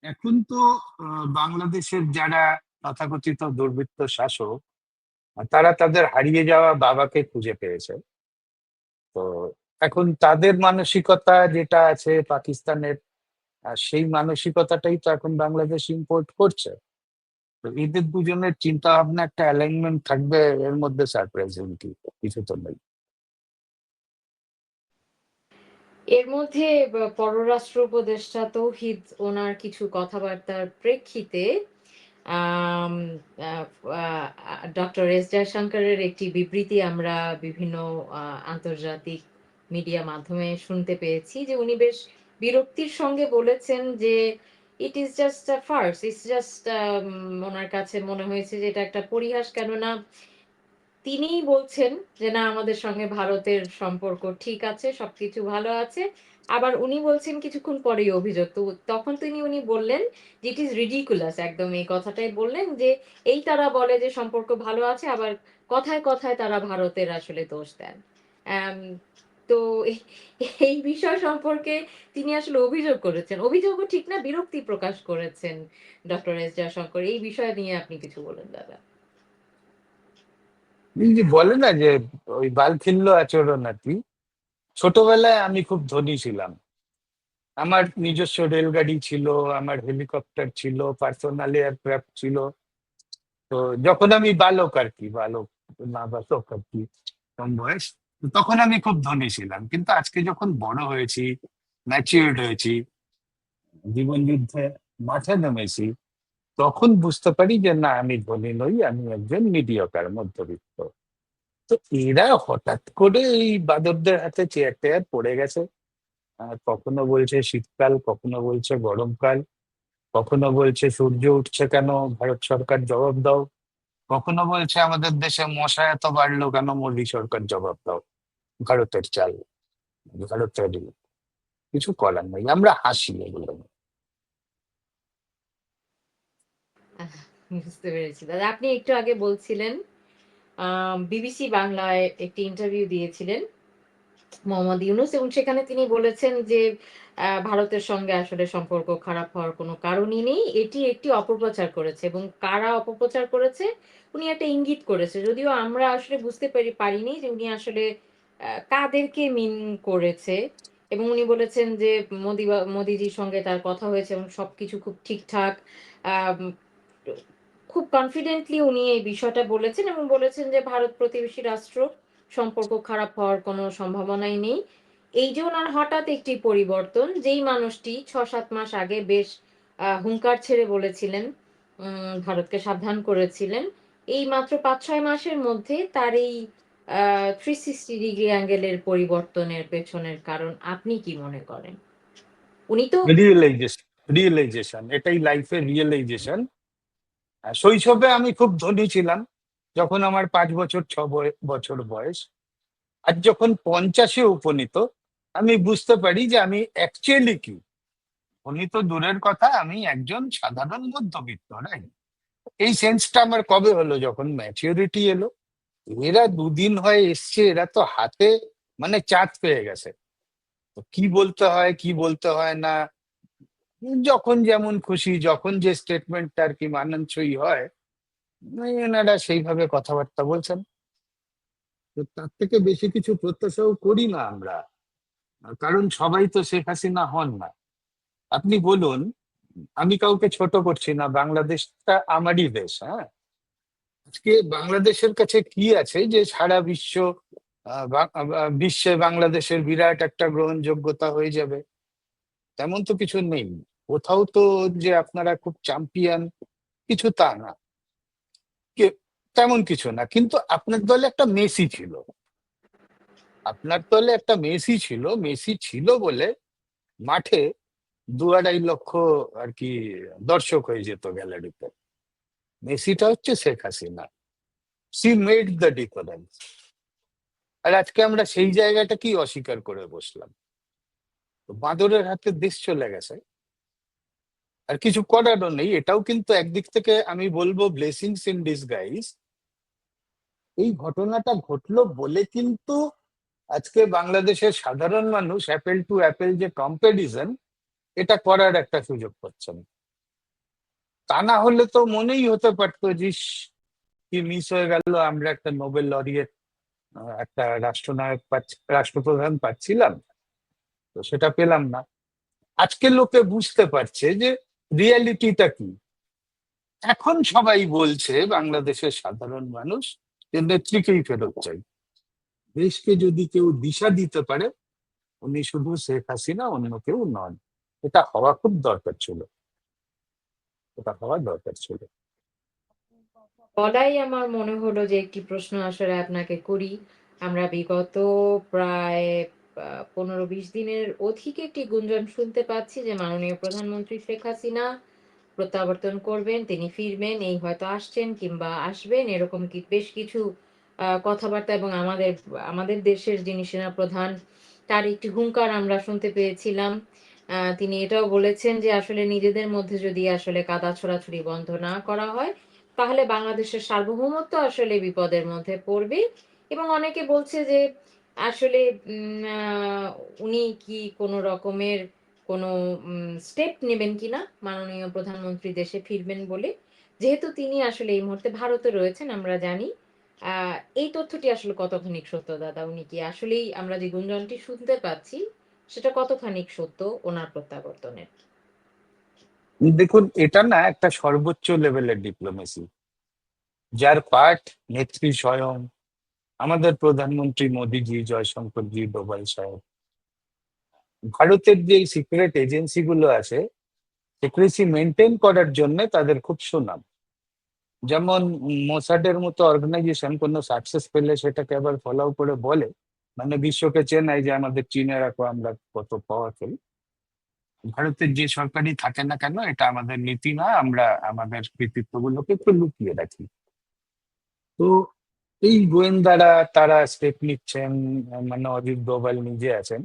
এখন তো বাংলাদেশের যারা তথাকথিত দুর্বৃত্ত শাসক, তারা তাদের হারিয়ে যাওয়া বাবাকে খুঁজে পেয়েছে। তো এখন তাদের মানসিকতা যেটা আছে পাকিস্তানের, সেই মানসিকতাটাই তো এখন বাংলাদেশ ইম্পোর্ট করছে। তো এদের দুজনের চিন্তা ভাবনা একটা অ্যালাইনমেন্ট থাকবে, এর মধ্যে সারপ্রাইজিং কি কিছু তো নেই। এর মধ্যে পররাষ্ট্র উপদেষ্টা তৌহিদ ওনার কিছু কথাবার্তার প্রেক্ষিতে আম আ আ ডক্টর এস জয়শঙ্করের একটি বিবৃতি আমরা বিভিন্ন আ আন্তর্জাতিক মিডিয়া মাধ্যমে শুনতে পেয়েছি যে উনি বেশ বিরক্তির সঙ্গে বলেছেন যে, "it is just a farce. It's just" ওনার কাছে মনে হয়েছে যে এটা একটা পরিহাস। কেননা তিনিই বলছেন যে, "না আমাদের সঙ্গে ভারতের সম্পর্ক ঠিক আছে, সবকিছু ভালো আছে।" আবার উনি বলছেন কিছুক্ষণ পরেই অভিযোগ। তো তখন উনি বললেন যে, "ইট ইস রিডিকুলাস" একদম এই কথাটাই বললেন যে, এই তারা বলে যে সম্পর্ক ভালো আছে, আবার কথায়, কথায় তারা ভারতের আসলে দোষ দেন। অ্যাম তো এই বিষয় সম্পর্কে তিনি আসলে অভিযোগ করেছেন। অভিযোগও ঠিক না, বিরক্তি প্রকাশ করেছেন ডক্টর এস জয়শঙ্কর। এই বিষয় নিয়ে আপনি কিছু বলুন দাদা। এই যে বলে না যে ওই বালখিল্য আচরণ আর কি। ছোটবেলায় আমি খুব ধনী ছিলাম। আমার নিজস্ব রেলগাড়ি ছিল, আমার হেলিকপ্টার ছিল, পার্সোনাল এয়ারক্রাফট ছিল। তো যখন আমি বালক আর কি, বালক না বালক আর কি, কম বয়স, তো তখন আমি খুব ধনী ছিলাম। কিন্তু আজকে যখন বড় হয়েছি, ম্যাচিউরড হয়েছি, জীবন যুদ্ধে মাঠে নেমেছি, তখন বুঝতে পারি যে না, আমি ধনী নই, আমি একজন মিডিয়কার, মধ্যবিত্ত। তো এরা হঠাৎ করে এই বাঁদরদের হাতে চেয়ার টেয়ার পড়ে গেছে। কখনো বলছে শীতকাল, কখনো বলছে গরমকাল, কখনো বলছে সূর্য উঠছে কেন, ভারত সরকার জবাব দাও, কখনো বলছে আমাদের দেশে মশা এত বাড়লো কেন, মোদী সরকার জবাব দাও, ভারতের চাল, ভারতের কিছু করার নেই, আমরা হাসি এগুলো নিয়ে। আহ বুঝতে পেরেছি দাদা। আপনি একটু আগে বলছিলেন বিবিসি বাংলায় একটি ইন্টারভিউ দিয়েছিলেন মোহাম্মদ ইউনুস, এবং সেখানে তিনি বলেছেন যে ভারতের সঙ্গে আসলে সম্পর্ক খারাপ হওয়ার কোনো কারণই নেই। এটি একটি অপপ্রচার করেছে, এবং কারা অপপ্রচার করেছে উনি একটা ইঙ্গিত করেছে। যদিও আমরা আসলে বুঝতে পারিনি যে উনি আসলে কাদেরকে মিন করেছে। এবং উনি বলেছেন যে মোদিজির সঙ্গে তার কথা হয়েছে এবং সবকিছু খুব ঠিকঠাক। আম খুব কনফিডেন্টলি উনি এই বিষয়টা বলেছেন, এবং বলেছেন যে ভারত প্রতিবেশী রাষ্ট্র, সম্পর্ক খারাপ হওয়ার কোনো সম্ভাবনাই নেই। এই যে ওনার হঠাৎ একটি পরিবর্তন, যেই মানুষটি ৬-৭ মাস আগে বেশ হুঙ্কার ছেড়ে বলেছিলেন, ভারতকে সাবধান করেছিলেন, এই মাত্র ৫-৬ মাসের মধ্যে তার এই 360 ডিগ্রি অ্যাঙ্গেলের পরিবর্তনের পেছনের কারণ আপনি কি মনে করেন? উনি তো রিয়েলাইজেশন, রিয়েলাইজেশন, এটাই লাইফের রিয়েলাইজেশন। শৈশবে আমি খুব ধনী ছিলাম, যখন আমার 5 বছর 6 বছর বয়স। আর যখন 50-এ উপনীত, আমি বুঝতে পারি যে আমি অ্যাকচুয়ালি কি। ধনী তো দূরের কথা, আমি একজন সাধারণ মধ্যবিত্ত, রাইট? এই সেন্সটা আমার কবে হলো, যখন ম্যাচিউরিটি এলো। এরা দুদিন হয়ে এসছে, এরা তো হাতে মানে চাঁদ পেয়ে গেছে। তো কি বলতে হয়, কি বলতে হয় না, যখন যেমন খুশি, যখন যে স্টেটমেন্টটা আর কি মানানসই হয়, এনারা সেইভাবে কথাবার্তা বলছেন। তো তার থেকে বেশি কিছু প্রত্যাশাও করি না আমরা। কারণ সবাই তো শেখ হাসিনা হন না। আপনি বলুন, আমি কাউকে ছোট করছি না, বাংলাদেশটা আমারই দেশ, হ্যাঁ। আজকে বাংলাদেশের কাছে কি আছে যে সারা বিশ্বে বাংলাদেশের বিরাট একটা গ্রহণযোগ্যতা হয়ে যাবে? তেমন তো কিছু নেই। কোথাও তো যে আপনারা খুব চ্যাম্পিয়ন, কিছু তা না। কে- তেমন কিছু না, কিন্তু আপনার দলে একটা মেসি ছিল। আপনার দলে একটা মেসি ছিল, মেসি ছিল বলে মাঠে 2-2.5 লক্ষ আর কি দর্শক হয়ে যেত গ্যালারিতে। মেসিটা হচ্ছে Sheikh Hasina. She made the difference. আর আজকে আমরা সেই জায়গাটা কি অস্বীকার করে বসলাম? তো বাঁদরের হাতে দেশ চলে গেছে, আর কিছু করারও নেই। এটাও কিন্তু একদিক থেকে আমি বলবো ব্লেসিংস ইন ডিসগাইজ। এই ঘটনাটা ঘটলো বলে কিন্তু আজকে বাংলাদেশের সাধারণ মানুষ অ্যাপেল টু অ্যাপেল যে কম্পারিজন, এটা করার একটা সুযোগ পাচ্ছেন। তা না হলে তো মনেই হতে পারতো যে ইস, কি মিস হয়ে গেল, আমরা একটা নোবেল লরিয়েট, একটা রাষ্ট্রনায়ক রাষ্ট্রপ্রধান পাচ্ছিলাম, তো সেটা পেলাম না। আজকে লোকে বুঝতে পারছে যে রিয়ালিটিটা কি। এখন সবাই বলছে, বাংলাদেশের সাধারণ মানুষ, যে নেত্রীকেই ফেরত চাই। দেশকে যদি কেউ দিশা দিতে পারে, উনি শুধু শেখ হাসিনা, অন্য কেউ নন। এটা হওয়া খুব দরকার ছিল, এটা হওয়া দরকার ছিল। বলাই আমার মনে হলো যে একটি প্রশ্ন আসলে আপনাকে করি। আমরা বিগত প্রায় ১৫-২০ দিনের অধিক একটি গুঞ্জন শুনতে পাচ্ছি যে মাননীয় প্রধানমন্ত্রী শেখ হাসিনা প্রত্যাবর্তন করবেন, তিনি ফিরবেন, এই হয়তো আসছেন কিংবা আসবেন, এরকম বেশ কিছু কথাবার্তা, এবং আমাদের আমাদের দেশের যিনি সেনাপ্রধান, তার একটি হুঙ্কার আমরা শুনতে পেয়েছিলাম। তিনি এটাও বলেছেন যে আসলে নিজেদের মধ্যে যদি আসলে কাদা ছোড়াছুড়ি বন্ধ না করা হয়, তাহলে বাংলাদেশের সার্বভৌমত্ব আসলে বিপদের মধ্যে পড়বে। এবং অনেকে বলছে যে আসলে উনি কি কোনো রকমের কোনো স্টেপ নেবেন কিনা মাননীয় প্রধানমন্ত্রী দেশে ফিরবেন বলে? যেহেতু তিনি আসলে এই মুহূর্তে ভারতে রয়েছেন আমরা জানি। আ এই তথ্যটি আসলে কতখানি সত্য দাদা? উনি কি আসলেই আমরা যে গুঞ্জনটি শুনতে পাচ্ছি, সেটা কতখানিক সত্য ওনার প্রত্যাবর্তনের? দেখুন, এটা না একটা সর্বোচ্চ লেভেলের ডিপ্লোমেসি, যার পাঠ নেত্রী স্বয়ং, আমাদের প্রধানমন্ত্রী মোদিজি, জয়শঙ্করজি, ডোভাল সাহেব। ভারতের যে সিক্রেট এজেন্সি গুলো আছে, সিক্রেসি মেনটেন করার জন্য তাদের খুব সুনাম। যেমন মোসাডের মতো অর্গানাইজেশন কোনো সাকসেস পেলে সেটাকে আবার ফলো করে বলে, মানে বিশ্বকে চেনায় যে আমাদের চীনে রাখো, আমরা কত পাওয়ারফুল। ভারতের যে সরকারই থাকে না কেন, এটা আমাদের নীতি না, আমরা আমাদের কৃতিত্ব গুলোকে একটু লুকিয়ে রাখি। তো এই গোয়েন্দারা তারা স্টেপ নিচ্ছেন, মানে অজিত ডোভাল নিজে আছেন।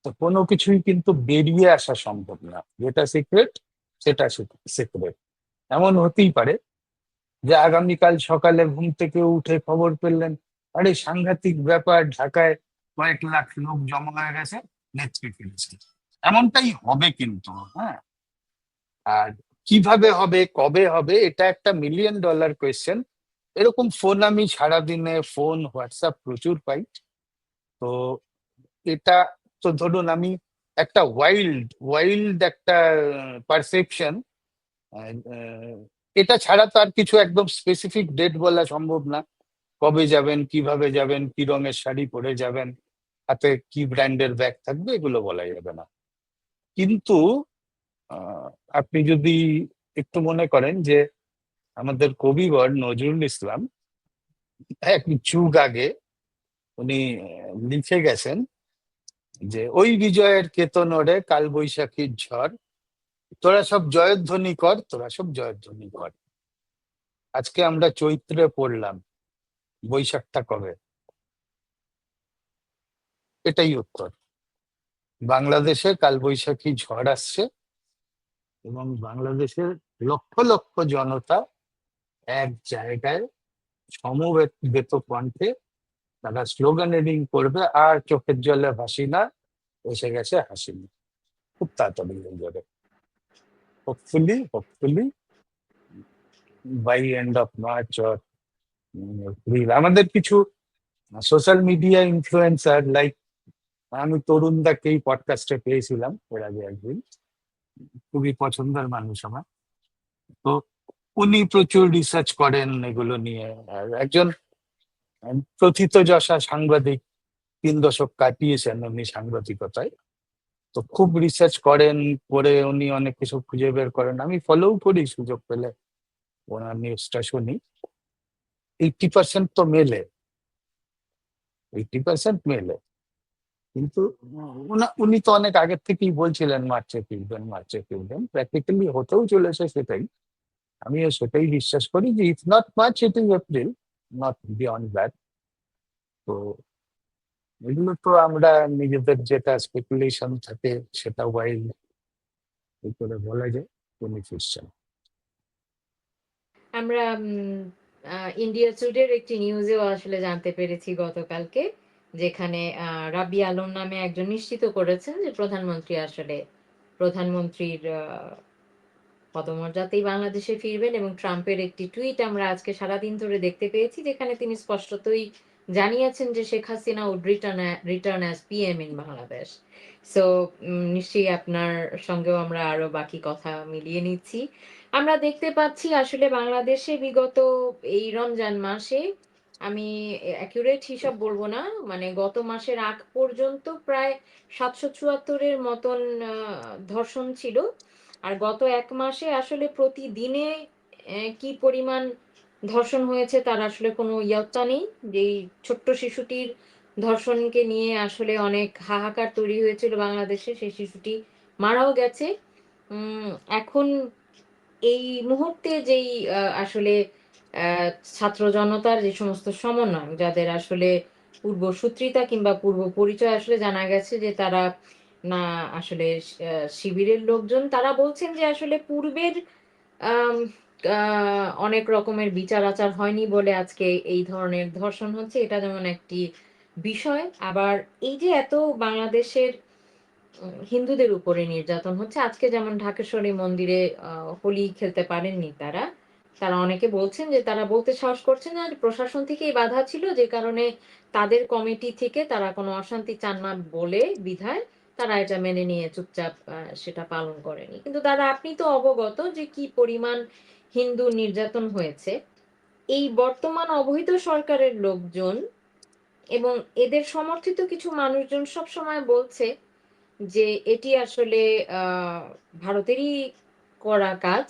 তো কোনো কিছুই কিন্তু বেরিয়ে আসা সম্ভব না, যেটা সিক্রেট সেটা সিক্রেট। এমন হতেই পারে যে আগামীকাল সকালে ঘুম থেকে উঠে খবর পেলেন, আরে সাংঘাতিক ব্যাপার, ঢাকায় কয়েক লাখ লোক জমা হয়ে গেছে, নেত্রী ফিরেছেন। এমনটাই হবে কিন্তু, হ্যাঁ। আর কিভাবে হবে, কবে হবে, এটা একটা মিলিয়ন ডলার কোয়েশ্চেন। এরকম ফোন আমি সারাদিনে ফোন হোয়াটসঅ্যাপ প্রচুর পাই। তো এটা, তো ধরুন আমি একটা ওয়াইল্ড ওয়াইল্ড একটা পারসেপশন, এটা ছাড়া তো আর কিছু একদম স্পেসিফিক ডেট বলা সম্ভব না। কবে যাবেন, কিভাবে যাবেন, কি রঙের শাড়ি পরে যাবেন, হাতে কি ব্র্যান্ডের ব্যাগ থাকবে, এগুলো বলা যাবে না। কিন্তু আহ, আপনি যদি একটু মনে করেন যে আমাদের কবিবর নজরুল ইসলাম এক যুগ আগে উনি লিখে গেছেন যে ওই বিজয়ের কেতনরে কাল বৈশাখীর ঝড়, তোরা সব জয়ধ্বনি কর, তোরা সব জয়ধ্বনি কর। আজকে আমরা চৈত্রে পড়লাম, বৈশাখটা কবে? এটাই উত্তর। বাংলাদেশে কাল বৈশাখী ঝড় আসছে, এবং বাংলাদেশের লক্ষ লক্ষ জনতা এক জায়গায় সমবেত কণ্ঠে তারা স্লোগানেরিং করবে, আর চোখের জলে ভাসি না, এসে গেছে হাসিনা। খুব তাড়াতাড়ি হয়ে যাবে, hopefully hopefully by end of March or April. আমাদের কিছু সোশ্যাল মিডিয়া ইনফ্লুয়েন্সার লাইক, আমি তরুণ দাকে এই পডকাস্টে পেয়েছিলাম এর আগে একদিন, খুবই পছন্দের মানুষ আমার। তো উনি প্রচুর রিসার্চ করেন এগুলো নিয়ে, আর একজন প্রথিতযশা সাংবাদিক, 3 দশক কাটিয়েছেন উনি সাংবাদিকতায়। তো খুব রিসার্চ করেন, করে উনি অনেক কিছু খুঁজে বের করেন, আমি ফলোও করি সুযোগ পেলে, ওনার নিউজটা শুনি। 80% তো মেলে, 80% মেলে। কিন্তু উনি তো অনেক আগের থেকেই বলছিলেন মার্চে ফিরবেন, মার্চে ফিরবেন, প্র্যাকটিক্যালি হতেও চলেছে সেটাই। আমিও সেটাই বিশ্বাস করি যে if not March it is April, not beyond that. তো এগুলো তো আমরা নিজেদের যেটা স্পেকুলেশন থাকে সেটা ওয়াইল্ড করে বলা যায়, উনি ফিরছেন। আমরা ইন্ডিয়া টুডের একটি নিউজেও আসলে জানতে পেরেছি গতকালকে, যেখানে রাবি আলম নামে একজন নিশ্চিত করেছেন যে প্রধানমন্ত্রীর পদমর্যাদাতেই বাংলাদেশে ফিরবেন, এবং ট্রাম্পের একটি টুইট আমরা আজকে সারাদিন ধরে দেখতে পেয়েছি, যেখানে তিনি স্পষ্টতই জানিয়েছেন যে Sheikh Hasina would return as PM in Bangladesh. So নিশ্চয়ই আপনার সঙ্গেও আমরা আরো বাকি কথা মিলিয়ে নিচ্ছি। আমরা দেখতে পাচ্ছি আসলে বাংলাদেশে বিগত এই রমজান মাসে, আমি অ্যাকুরেট হিসাব বলবো না, মানে গত মাসের আগ পর্যন্ত প্রায় ৭৭৪-এর মতন ধর্ষণ ছিল। আর গত ১ মাসে আসলে প্রতিদিনে কি পরিমাণ ধর্ষণ হয়েছে তার আসলে কোনো ইয়ত্তা নেই। যেই ছোট্ট শিশুটির ধর্ষণকে নিয়ে আসলে অনেক হাহাকার তৈরি হয়েছিল বাংলাদেশে, সেই শিশুটি মারাও গেছে। উম এখন এই মুহূর্তে যেই আসলে আ ছাত্র জনতার যে সমস্ত সমন্বয়, যাদের আসলে পূর্বসূত্রিতা কিংবা পূর্ব পরিচয় আসলে জানা গেছে যে তারা না আসলে শিবিরের লোকজন, তারা বলছেন যে আসলে পূর্বের আম আ অনেক রকমের বিচার-আচার হয়নি বলে আজকে এই ধরনের ধর্ষণ হচ্ছে। এটা যেমন একটি বিষয়। আবার এই যে এত বাংলাদেশের হিন্দুদের উপরে নির্যাতন হচ্ছে, আজকে যেমন ঢাকেশ্বরী মন্দিরে হোলি খেলতে পারেননি তারা। তারা অনেকে বলছেন যে তারা বলতে সাহস করছেন না, যে প্রশাসন থেকেই বাধা ছিল, যে কারণে তাদের কমিটি থেকে তারা কোনো অশান্তি চান না বলে বিধায় তারা এটা মেনে নিয়ে চুপচাপ সেটা পালন করেনি। কিন্তু দাদা, আপনি তো অবগত যে কি পরিমাণ হিন্দু নির্যাতন হয়েছে। এই বর্তমান অবৈধ সরকারের লোকজন এবং এদের সমর্থিত কিছু মানুষজন সবসময় বলছে যে এটি আসলে ভারতেরই করা কাজ।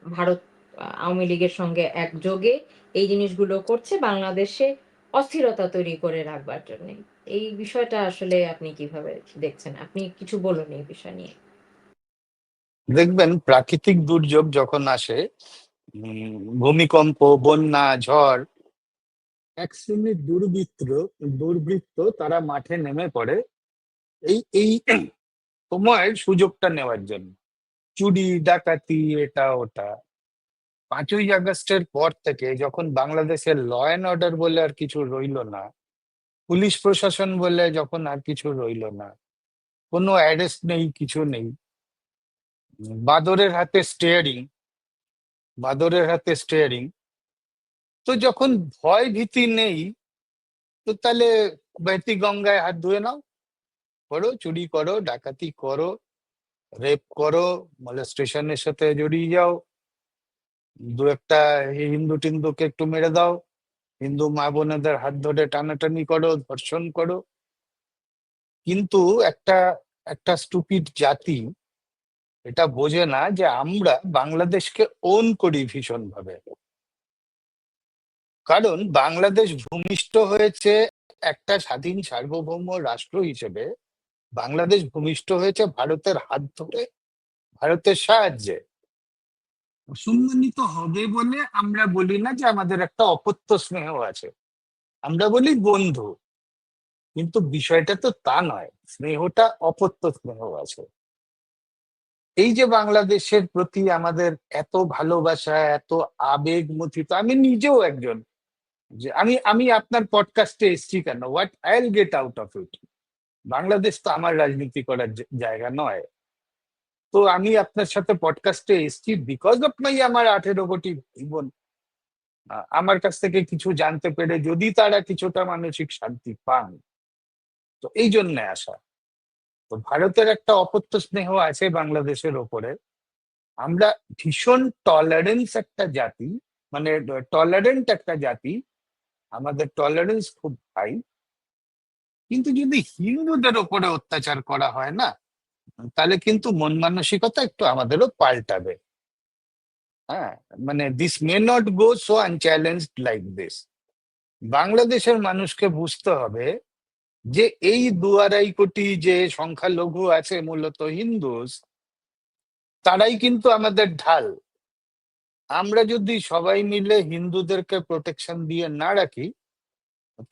ভারত আওয়ামী লীগের সঙ্গে একযোগে এই জিনিসগুলো করছে বাংলাদেশে অস্থিরতা তৈরি করে রাখবার জন্য। এই বিষয়টা আসলে আপনি কিভাবে দেখছেন? আপনি কিছু বলুন এই বিষয় নিয়ে। দেখবেন প্রাকৃতিক দুর্যোগ যখন আসে, ভূমিকম্প, বন্যা, ঝড়, এক শ্রেণীর দুর্বৃত্ত তারা মাঠে নেমে পড়ে এই সময়ের সুযোগটা নেওয়ার জন্য। চুরি, ডাকাতি, এটা ওটা। 5ই আগস্টের পর থেকে যখন বাংলাদেশের ল অ্যান্ড অর্ডার বলে আর কিছু রইলো না, পুলিশ প্রশাসন বলে যখন আর কিছু রইলো না, কোনো অ্যারেস্ট নেই, কিছু নেই, বাদরের হাতে স্টিয়ারিং, বাদরের হাতে স্টিয়ারিং, তো যখন ভয় ভীতি নেই, তো তাহলে বেতি গঙ্গায় হাত ধুয়ে নাও, করো, চুরি করো, ডাকাতি করো, রেপ করো, মলেস্টেশনের সাথে জড়িয়ে যাও, দু একটা হিন্দু টিন্দুকে একটু মেরে দাও, হিন্দু মা বোনেদের হাত ধরে টানাটানি করো, ধর্ষণ করো। কিন্তু একটা একটা স্টুপিড জাতি এটা বোঝে না যে আমরা বাংলাদেশকে ওন করি ভীষণ ভাবে। কারণ বাংলাদেশ ভূমিষ্ঠ হয়েছে একটা স্বাধীন সার্বভৌম রাষ্ট্র হিসেবে। বাংলাদেশ ভূমিষ্ঠ হয়েছে ভারতের হাত ধরে, ভারতের সাহায্যে। সম্মানিত হবে বলে আমরা বলি না যে আমাদের একটা অপত্য স্নেহ আছে, আমরা বলি বন্ধু। কিন্তু বিষয়টা তো তা নয়, স্নেহটা অপত্য স্নেহ আছে। এই যে বাংলাদেশের প্রতি আমাদের এত ভালোবাসা, এত আবেগ মথিত, আমি নিজেও একজন, যে আমি আমি আপনার পডকাস্টে এসছি কেন, what I will get out of it? Bangladesh তো আমার রাজনীতি করার জায়গা নয়। তো আমি আপনার সাথে পডকাস্টে এসছি বিকজ অফ মাই, আমার 18 কোটি জীবন, আমার কাছ থেকে কিছু জানতে পেরে যদি তারা কিছুটা মানসিক শান্তি পান, তো এই জন্য আসা। তো ভারতের একটা অপত্য স্নেহ আছে বাংলাদেশের ওপরে। আমরা ভীষণ টলারেন্স একটা জাতি, মানে টলারেন্ট একটা জাতি, আমাদের টলারেন্স খুব হাই। কিন্তু যদি হিন্দুদের ওপরে অত্যাচার করা হয় না, তাহলে কিন্তু মন মানসিকতা একটু আমাদেরও পাল্টাবে। হ্যাঁ, মানে this may not go so unchallenged like this. বাংলাদেশের মানুষকে বুঝতে হবে যে এই 2-2.5 কোটি যে সংখ্যালঘু আছে মূলত হিন্দু, তারাই কিন্তু আমাদের ঢাল। আমরা যদি সবাই মিলে হিন্দুদেরকে প্রোটেকশন দিয়ে না রাখি,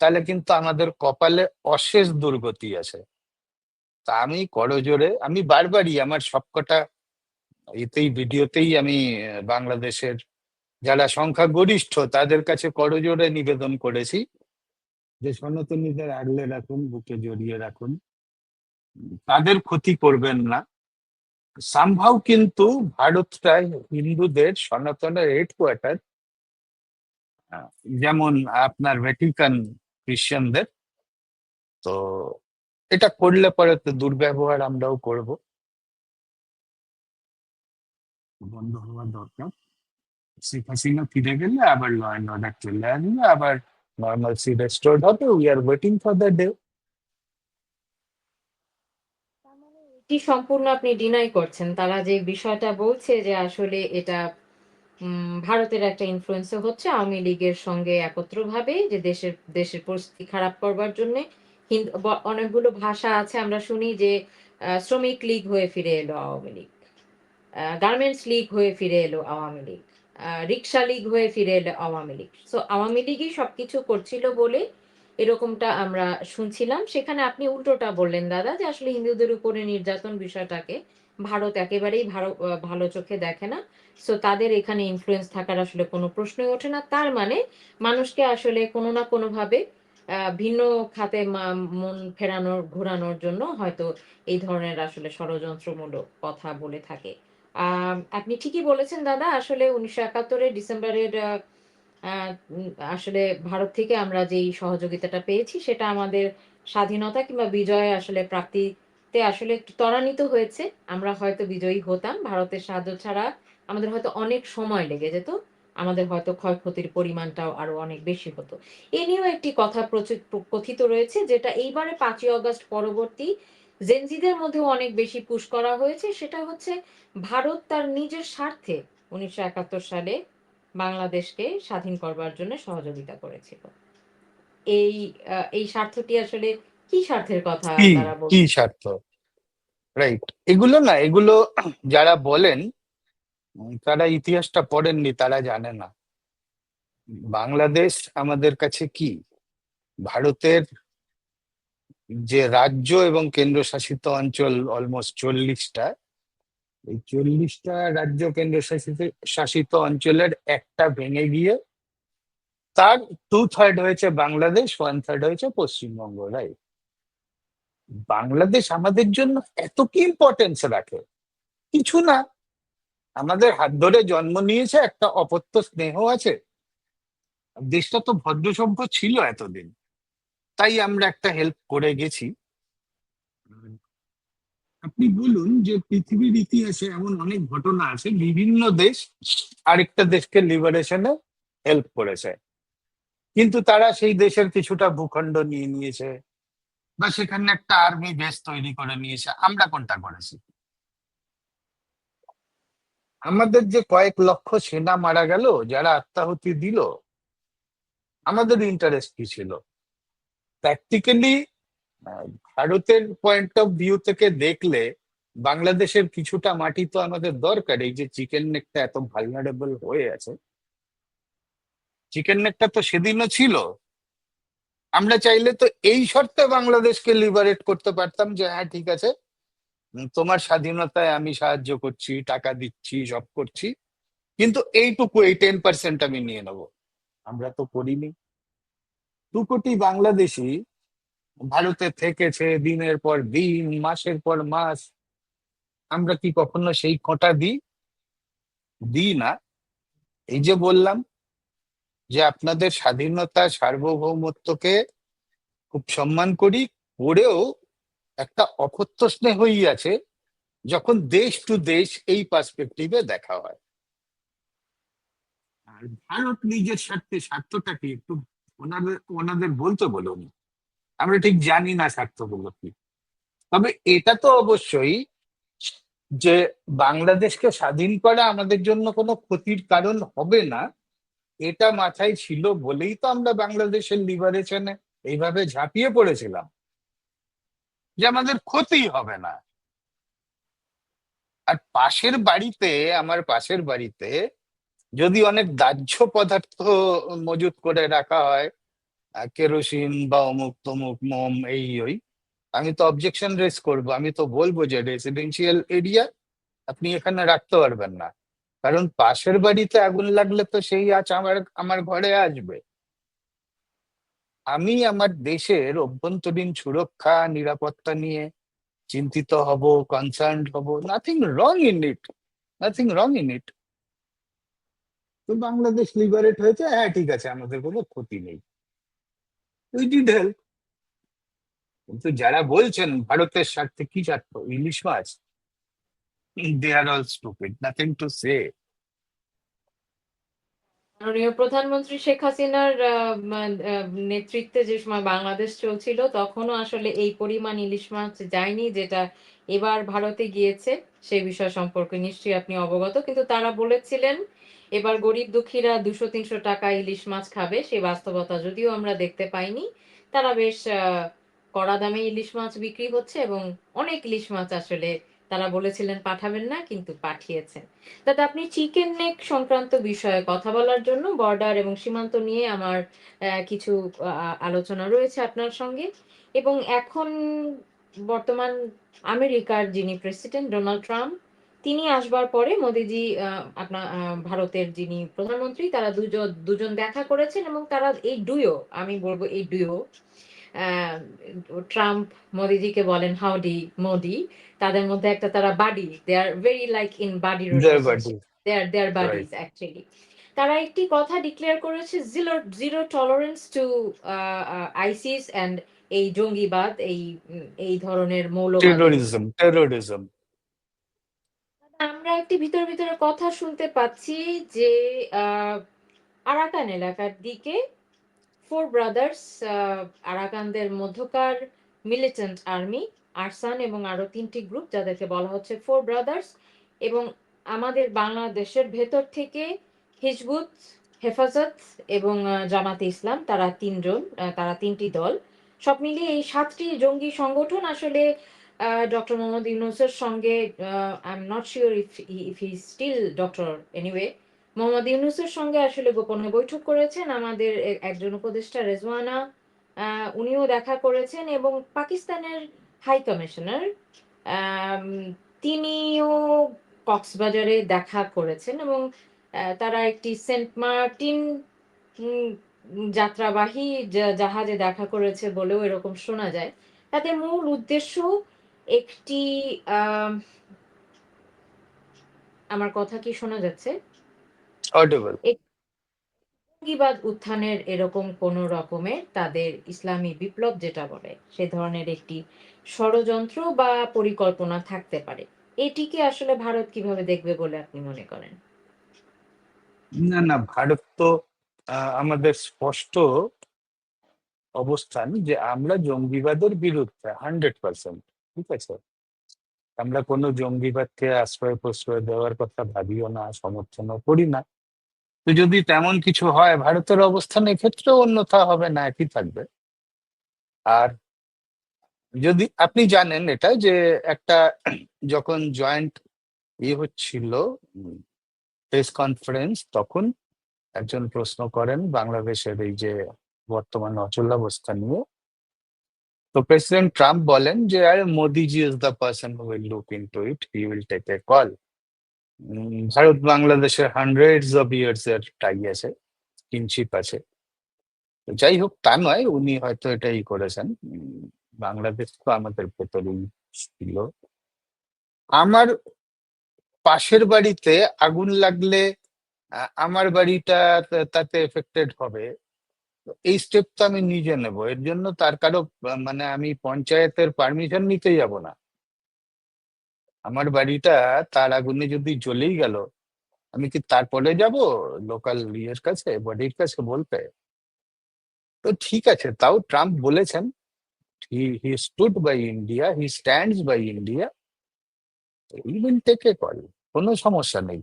তাহলে কিন্তু আমাদের কপালে অশেষ দুর্গতি আছে। তা আমি করজোরে, আমি বারবারই আমার সবকটা ভিডিওতেই আমি বাংলাদেশের যারা সংখ্যাগরিষ্ঠ তাদের কাছে করজোরে নিবেদন করেছি যে সনাতনীদের আগলে রাখুন, বুকে জড়িয়ে রাখুন, তাদের ক্ষতি করবেন না। সামহাও কিন্তু ভারতটাই হিন্দুদের সনাতনের হেডকোয়ার্টার, যেমন আপনার ভ্যাটিকান খ্রিস্টানদের। তো এটা করলে পরে তো দুর্ব্যবহার আমরাও করব, বন্ধ হওয়া দরকার। শেখ হাসিনা ফিরে গেলে আবার ল অ্যান্ড অর্ডার চলে আসবে, আবার নর্মালসি রেস্টোর্ড হবে। We are waiting for the day. এটি সম্পূর্ণ আপনি ডিনাই করছেন। তারা যে বিষয়টা বলছে যে আসলে এটা ভারতের একটা ইনফ্লুয়েন্সে হচ্ছে আওয়ামী লীগের সঙ্গে একত্রভাবে, যে দেশের পরিস্থিতি খারাপ করবার জন্য। অনেকগুলো ভাষা আছে, আমরা শুনি যে শ্রমিক লীগ হয়ে ফিরে এলো আওয়ামী লীগ, গার্মেন্টস লীগ হয়ে ফিরে এলো আওয়ামী লীগ, রিক্সা লীগ হয়ে ফিরে এলো আওয়ামী লীগ। সো আওয়ামী লীগই সবকিছু করছিল বলে এরকমটা আমরা শুনছিলাম। সেখানে আপনি উল্টোটা বললেন দাদা, যে আসলে হিন্দুদের উপরে নির্যাতন বিষয়টাকে ভারত একেবারেই ভালো চোখে দেখে না। সো তাদের এখানে ইনফ্লুয়েন্স থাকার আসলে কোনো প্রশ্নই ওঠে না। তার মানে মানুষকে আসলে কোনো না কোনোভাবে ভিন্ন খাতে মন ফেরানোর ঘোরানোর জন্য হয়তো এই ধরনের আসলে ষড়যন্ত্রমূলক কথা বলে থাকে। আপনি ঠিকই বলেছেন দাদা। আসলে ১৯৭১ এর ডিসেম্বরের আ আ উম আসলে ভারত থেকে আমরা যেই সহযোগিতাটা পেয়েছি সেটা আমাদের স্বাধীনতা কিংবা বিজয় আসলে প্রাপ্তিতে আসলে একটু ত্বরান্বিত হয়েছে। আমরা হয়তো বিজয়ী হতাম। ভারতের সাহায্য ছাড়া আমাদের হয়তো অনেক সময় লেগে যেত। আমাদের হয়তো ক্ষয়ক্ষতির পরিমাণটাও আরো অনেক বেশি হতো। এ নিয়েও একটি কথা কথিত রয়েছে যেটা এইবারে ৫ই অগাস্ট পরবর্তী জেনজিদের মধ্যেও অনেক বেশি পুশ করা হয়েছে। সেটা হচ্ছে ভারত তার নিজের স্বার্থে ১৯৭১ সালে বাংলাদেশকে স্বাধীন করবার জন্য সহযোগিতা করেছিল। এই এই স্বার্থটি আসলে কি স্বার্থের কথা কি তারা কি বলছে? স্বার্থ? রাইট, এগুলো না, এগুলো যারা বলেন তারা ইতিহাসটা পড়েননি, তারা জানে না। বাংলাদেশ আমাদের কাছে কি, ভারতের যে রাজ্য এবং কেন্দ্রশাসিত অঞ্চল অলমোস্ট ৪০টা, এই ৪০টা রাজ্য কেন্দ্র শাসিত শাসিত অঞ্চলের একটা ভেঙে গিয়ে তার 2/3 হয়েছে বাংলাদেশ, 1/3 হয়েছে পশ্চিমবঙ্গ, রাইট? বাংলাদেশ আমাদের জন্য এত কি ইম্পর্টেন্স রাখে? কিছু না। আমাদের হাত ধরে জন্ম নিয়েছে, একটা অপত্য স্নেহ আছে। দেশটা তো ভদ্রসভ্য ছিল এতদিন, তাই আমরা একটা হেল্প করে গেছি। আপনি বলুন যে পৃথিবীর ইতিহাসে এমন অনেক ঘটনা আছে, বিভিন্ন দেশ আরেকটা দেশকে লিবারেশনে হেল্প করেছে, কিন্তু তারা সেই দেশের কিছুটা ভূখণ্ড নিয়ে নিয়েছে বা সেখানে একটা আর্মি বেস তৈরি করে নিয়েছে। আমরা কোনটা করেছি? আমাদের যে কয়েক লক্ষ সেনা মারা গেল, যারা আত্মাহুতি দিল, আমাদের ইন্টারেস্ট কি ছিল? প্র্যাকটিক্যালি ভারতের পয়েন্ট অফ ভিউ থেকে দেখলে বাংলাদেশের কিছুটা মাটি তো আমাদের দরকার। এই যে চিকেন নেকটা এত ভালনারেবল হয়ে আছে, চিকেন নেকটা তো সেদিনও ছিল। আমরা চাইলে তো এই শর্তে বাংলাদেশকে লিবারেট করতে পারতাম যে হ্যাঁ ঠিক আছে, তোমার স্বাধীনতায় আমি সাহায্য করছি, টাকা দিচ্ছি, সব করছি, কিন্তু এইটুকু, এই 10% আমি নিয়ে নেবো। আমরা তো করিনি। 2 কোটি বাংলাদেশি ভারতে থেকেছে দিনের পর দিন, মাসের পর মাস। আমরা কি কখনো সেই খোঁটা দিই? দিই না। এই যে বললাম যে আপনাদের স্বাধীনতা সার্বভৌমত্বকে খুব সম্মান করি, করেও একটা অকথ্য স্নেহই আছে যখন দেশ টু দেশ এই পার্সপেক্টিভে দেখা হয়। আর ভারত নিজের স্বার্থে, স্বার্থটা কি একটু ওনাদের ওনাদের বলতে বলুন। আমরা ঠিক জানি না স্বার্থগুলো কি। তবে এটা তো অবশ্যই যে বাংলাদেশকে স্বাধীন করা আমাদের জন্য কোনো ক্ষতির কারণ হবে না, এটা মাথায় ছিল বলেই তো আমরা বাংলাদেশের লিবারেশনে এইভাবে ঝাঁপিয়ে পড়েছিলাম, যে আমাদের ক্ষতি হবে না। আর পাশের বাড়িতে, আমার পাশের বাড়িতে যদি অনেক দাহ্য পদার্থ মজুত করে রাখা হয়, কেরোসিন বা অমুক তমুক মোম এই ওই, আমি তো অবজেকশন রেজ করব। আমি তো বলবো যে রেসিডেন্সিয়াল এরিয়া, আপনি এখানে রাখতে পারবেন না। কারণ পাশের বাড়িতে আগুন লাগলে তো সেই আঁচ আমার আমার ঘরে আসবে। আমি আমার দেশের অভ্যন্তরীণ সুরক্ষা নিরাপত্তা নিয়ে চিন্তিত হব, কনসার্ন হব। Nothing wrong in it, nothing wrong in it. তো বাংলাদেশ লিবারেট হয়েছে, হ্যাঁ ঠিক আছে, আমাদের কোনো ক্ষতি নেই, উই ডিড হেল্প। কিন্তু যারা বলছেন ভারতের স্বার্থে, কি স্বার্থ? ইলিশ মাছ? They are all stupid, nothing to say. মাননীয় প্রধানমন্ত্রী শেখ হাসিনার নেতৃত্বে যে সময় বাংলাদেশ চলছিল তখনও আসলে এই পরিমাণ ইলিশ মাছ যায়নি যেটা এবার ভারতে গিয়েছে। সে বিষয় সম্পর্কে নিশ্চয়ই আপনি অবগত। কিন্তু তারা বলেছিলেন এবার গরিব দুঃখীরা ২০০-৩০০ টাকা ইলিশ মাছ খাবে। সেই বাস্তবতা যদিও আমরা দেখতে পাইনি। তারা বেশ কড়া দামে ইলিশ মাছ বিক্রি হচ্ছে এবং অনেক ইলিশ মাছ আসলে তারা বলেছিলেন পাঠাবেন না, কিন্তু পাঠিয়েছেন। দাদা, আপনি চিকেন নেক সংক্রান্ত বিষয়ে কথা বলার জন্য বর্ডার এবং সীমান্ত নিয়ে আমার কিছু আলোচনা রয়েছে আপনার সঙ্গে। এবং এখন বর্তমান আমেরিকার যিনি প্রেসিডেন্ট ডোনাল্ড ট্রাম্প, তিনি আসবার পরে মোদিজি আপনার ভারতের যিনি প্রধানমন্ত্রী তারা দুজন দেখা করেছেন এবং তারা এই ডুয়ো আমি বলবো এই ডুয়ো আহ, ট্রাম্প মোদিজিকে বলেন হাউডি মোদি, তাদের মধ্যে একটা তারা buddy, they are very like in buddy relationship, জয়বাটি, they are buddies right. Actually. তারা একটি কথা ডিক্লেয়ার করেছে, zero zero tolerance to ISIS and এই জঙ্গিবাদ, এই ধরনের মৌলবাদের উপর। টেরোরিজম। আমরা একটি ভিতরে ভিতরে কথা শুনতে পাচ্ছি যে আহ, আরাকান এলাকার দিকে ফোর ব্রাদার্স, আরাকানদের মধ্যকার মিলিটেন্ট আর্মি, আরসান এবং আরো 3টি গ্রুপ যাদেরকে বলা হচ্ছে ফোর ব্রাদার্স, এবং আমাদের বাংলাদেশের ভেতর থেকে হিজবুত, হেফাজত এবং জামাতে ইসলাম, তারা 3জন, তারা 3টি দল, সব মিলিয়ে এই 7টি জঙ্গি সংগঠন আসলে ডক্টর মোহাম্মদ ইউনূসের সঙ্গে, I am not sure if he still doctor, anyway Mohammad ইউনূসের সঙ্গে আসলে গোপনে বৈঠক করেছেন আমাদের একজন উপদেষ্টা রেজওয়ানা, উনিও দেখা করেছেন এবং পাকিস্তানের হাই কমিশনার আম, তিনিও কক্সবাজারে দেখা করেছেন এবং তারা একটি সেন্ট মার্টিন উম, যাত্রাবাহী জাহাজে দেখা করেছে বলেও এরকম শোনা যায়। তাদের মূল উদ্দেশ্য একটি আম, আমার কথা কি শোনা যাচ্ছে? অডিবল। জঙ্গিবাদ উত্থানের এরকম কোন রকমের তাদের ইসলামী বিপ্লব যেটা বলে সে ধরনের একটি ষড়যন্ত্র বা পরিকল্পনা থাকতে পারে। এটিকে আসলে ভারত কিভাবে দেখবে বলে আপনি মনে করেন? না না, ভারত তো আমাদের স্পষ্ট অবস্থান যে আমরা জঙ্গিবাদের বিরুদ্ধে 100%। ঠিক আছে, আমরা কোনো জঙ্গিবাদকে আশ্রয় প্রশ্রয় দেওয়ার কথা ভাবিও না, সমর্থনও করি না। তো যদি তেমন কিছু হয়, ভারতের অবস্থান এক্ষেত্রেও অন্যথা হবে না, একই থাকবে। আর যদি আপনি জানেন এটা যে একটা যখন জয়েন্ট হচ্ছিল প্রেস কনফারেন্স, তখন একজন প্রশ্ন করেন বাংলাদেশের এই যে বর্তমান অচলাবস্থা নিয়ে। তো প্রেসিডেন্ট ট্রাম্প বলেন যে আরে Modiji is the person who will look into it, he will take a call. Bharat বাংলাদেশের হান্ড্রেডস অফ ইয়ার্স এর টাই আছে, কিনশিপ আছে। তো যাই হোক, তা নয়, উনি হয়তো এটাই করেছেন। বাংলাদেশ তো আমাদের ভেতরেই ছিল। আমার পাশের বাড়িতে আগুন লাগলে আমার বাড়িটা তাতে এফেক্টেড হবে, তো এই স্টেপ তো আমি নিজে নেব, এর জন্য তার কারো মানে আমি পঞ্চায়েতের পারমিশন নিতে যাব না। আমার বাড়িটা তার আগুনে যদি জ্বলেই গেল, আমি কি তারপরে যাব লোকাল ইয়ের কাছে, বডির কাছে বলতে? তো ঠিক আছে, তাও ট্রাম্প বলেছেন he stood by India, he stands by India, he will take a call, কোনো সমস্যা নেই।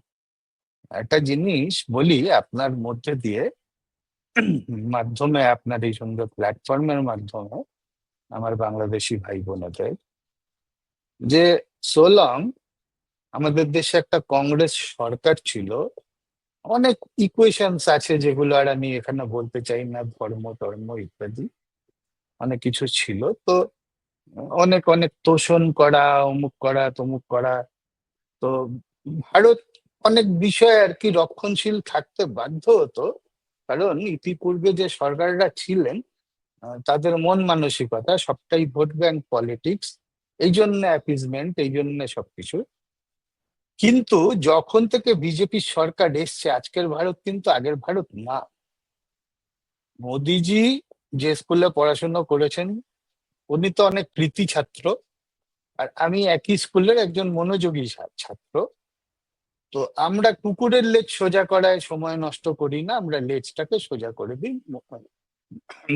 একটা জিনিস বলি আপনার মধ্যে দিয়ে, মাধ্যমে, আপনার এই সুন্দর প্ল্যাটফর্মের মাধ্যমে আমার বাংলাদেশি ভাই বোনেদের, যে সোলং আমাদের দেশে একটা কংগ্রেস সরকার ছিল, অনেক ইকুয়েশনস আছে যেগুলো আর আমি এখানে বলতে চাই না, ধর্ম টর্ম ইত্যাদি অনেক কিছু ছিল। তো অনেক অনেক তোষণ করা, অমুক করা, তমুক করা। তো ভারত অনেক বিষয়ে আর কি রক্ষণশীল থাকতে বাধ্য হতো, কারণ ইতিপূর্বে যে সরকাররা ছিলেন তাদের মন মানসিকতা সবটাই ভোট ব্যাংক পলিটিক্স, এই জন্য অ্যাপিজমেন্ট, এই জন্য সবকিছু। কিন্তু যখন থেকে বিজেপি সরকার এসছে, আজকের ভারত কিন্তু আগের ভারত না। মোদিজি যে স্কুলে পড়াশোনা করেছেন, উনি তো অনেক কৃতি ছাত্র, আর আমি একই স্কুলের একজন মনোযোগী ছাত্র। তো আমরা কুকুরের লেজ সোজা করায় সময় নষ্ট করি না, আমরা লেজটাকে সোজা করে দিই।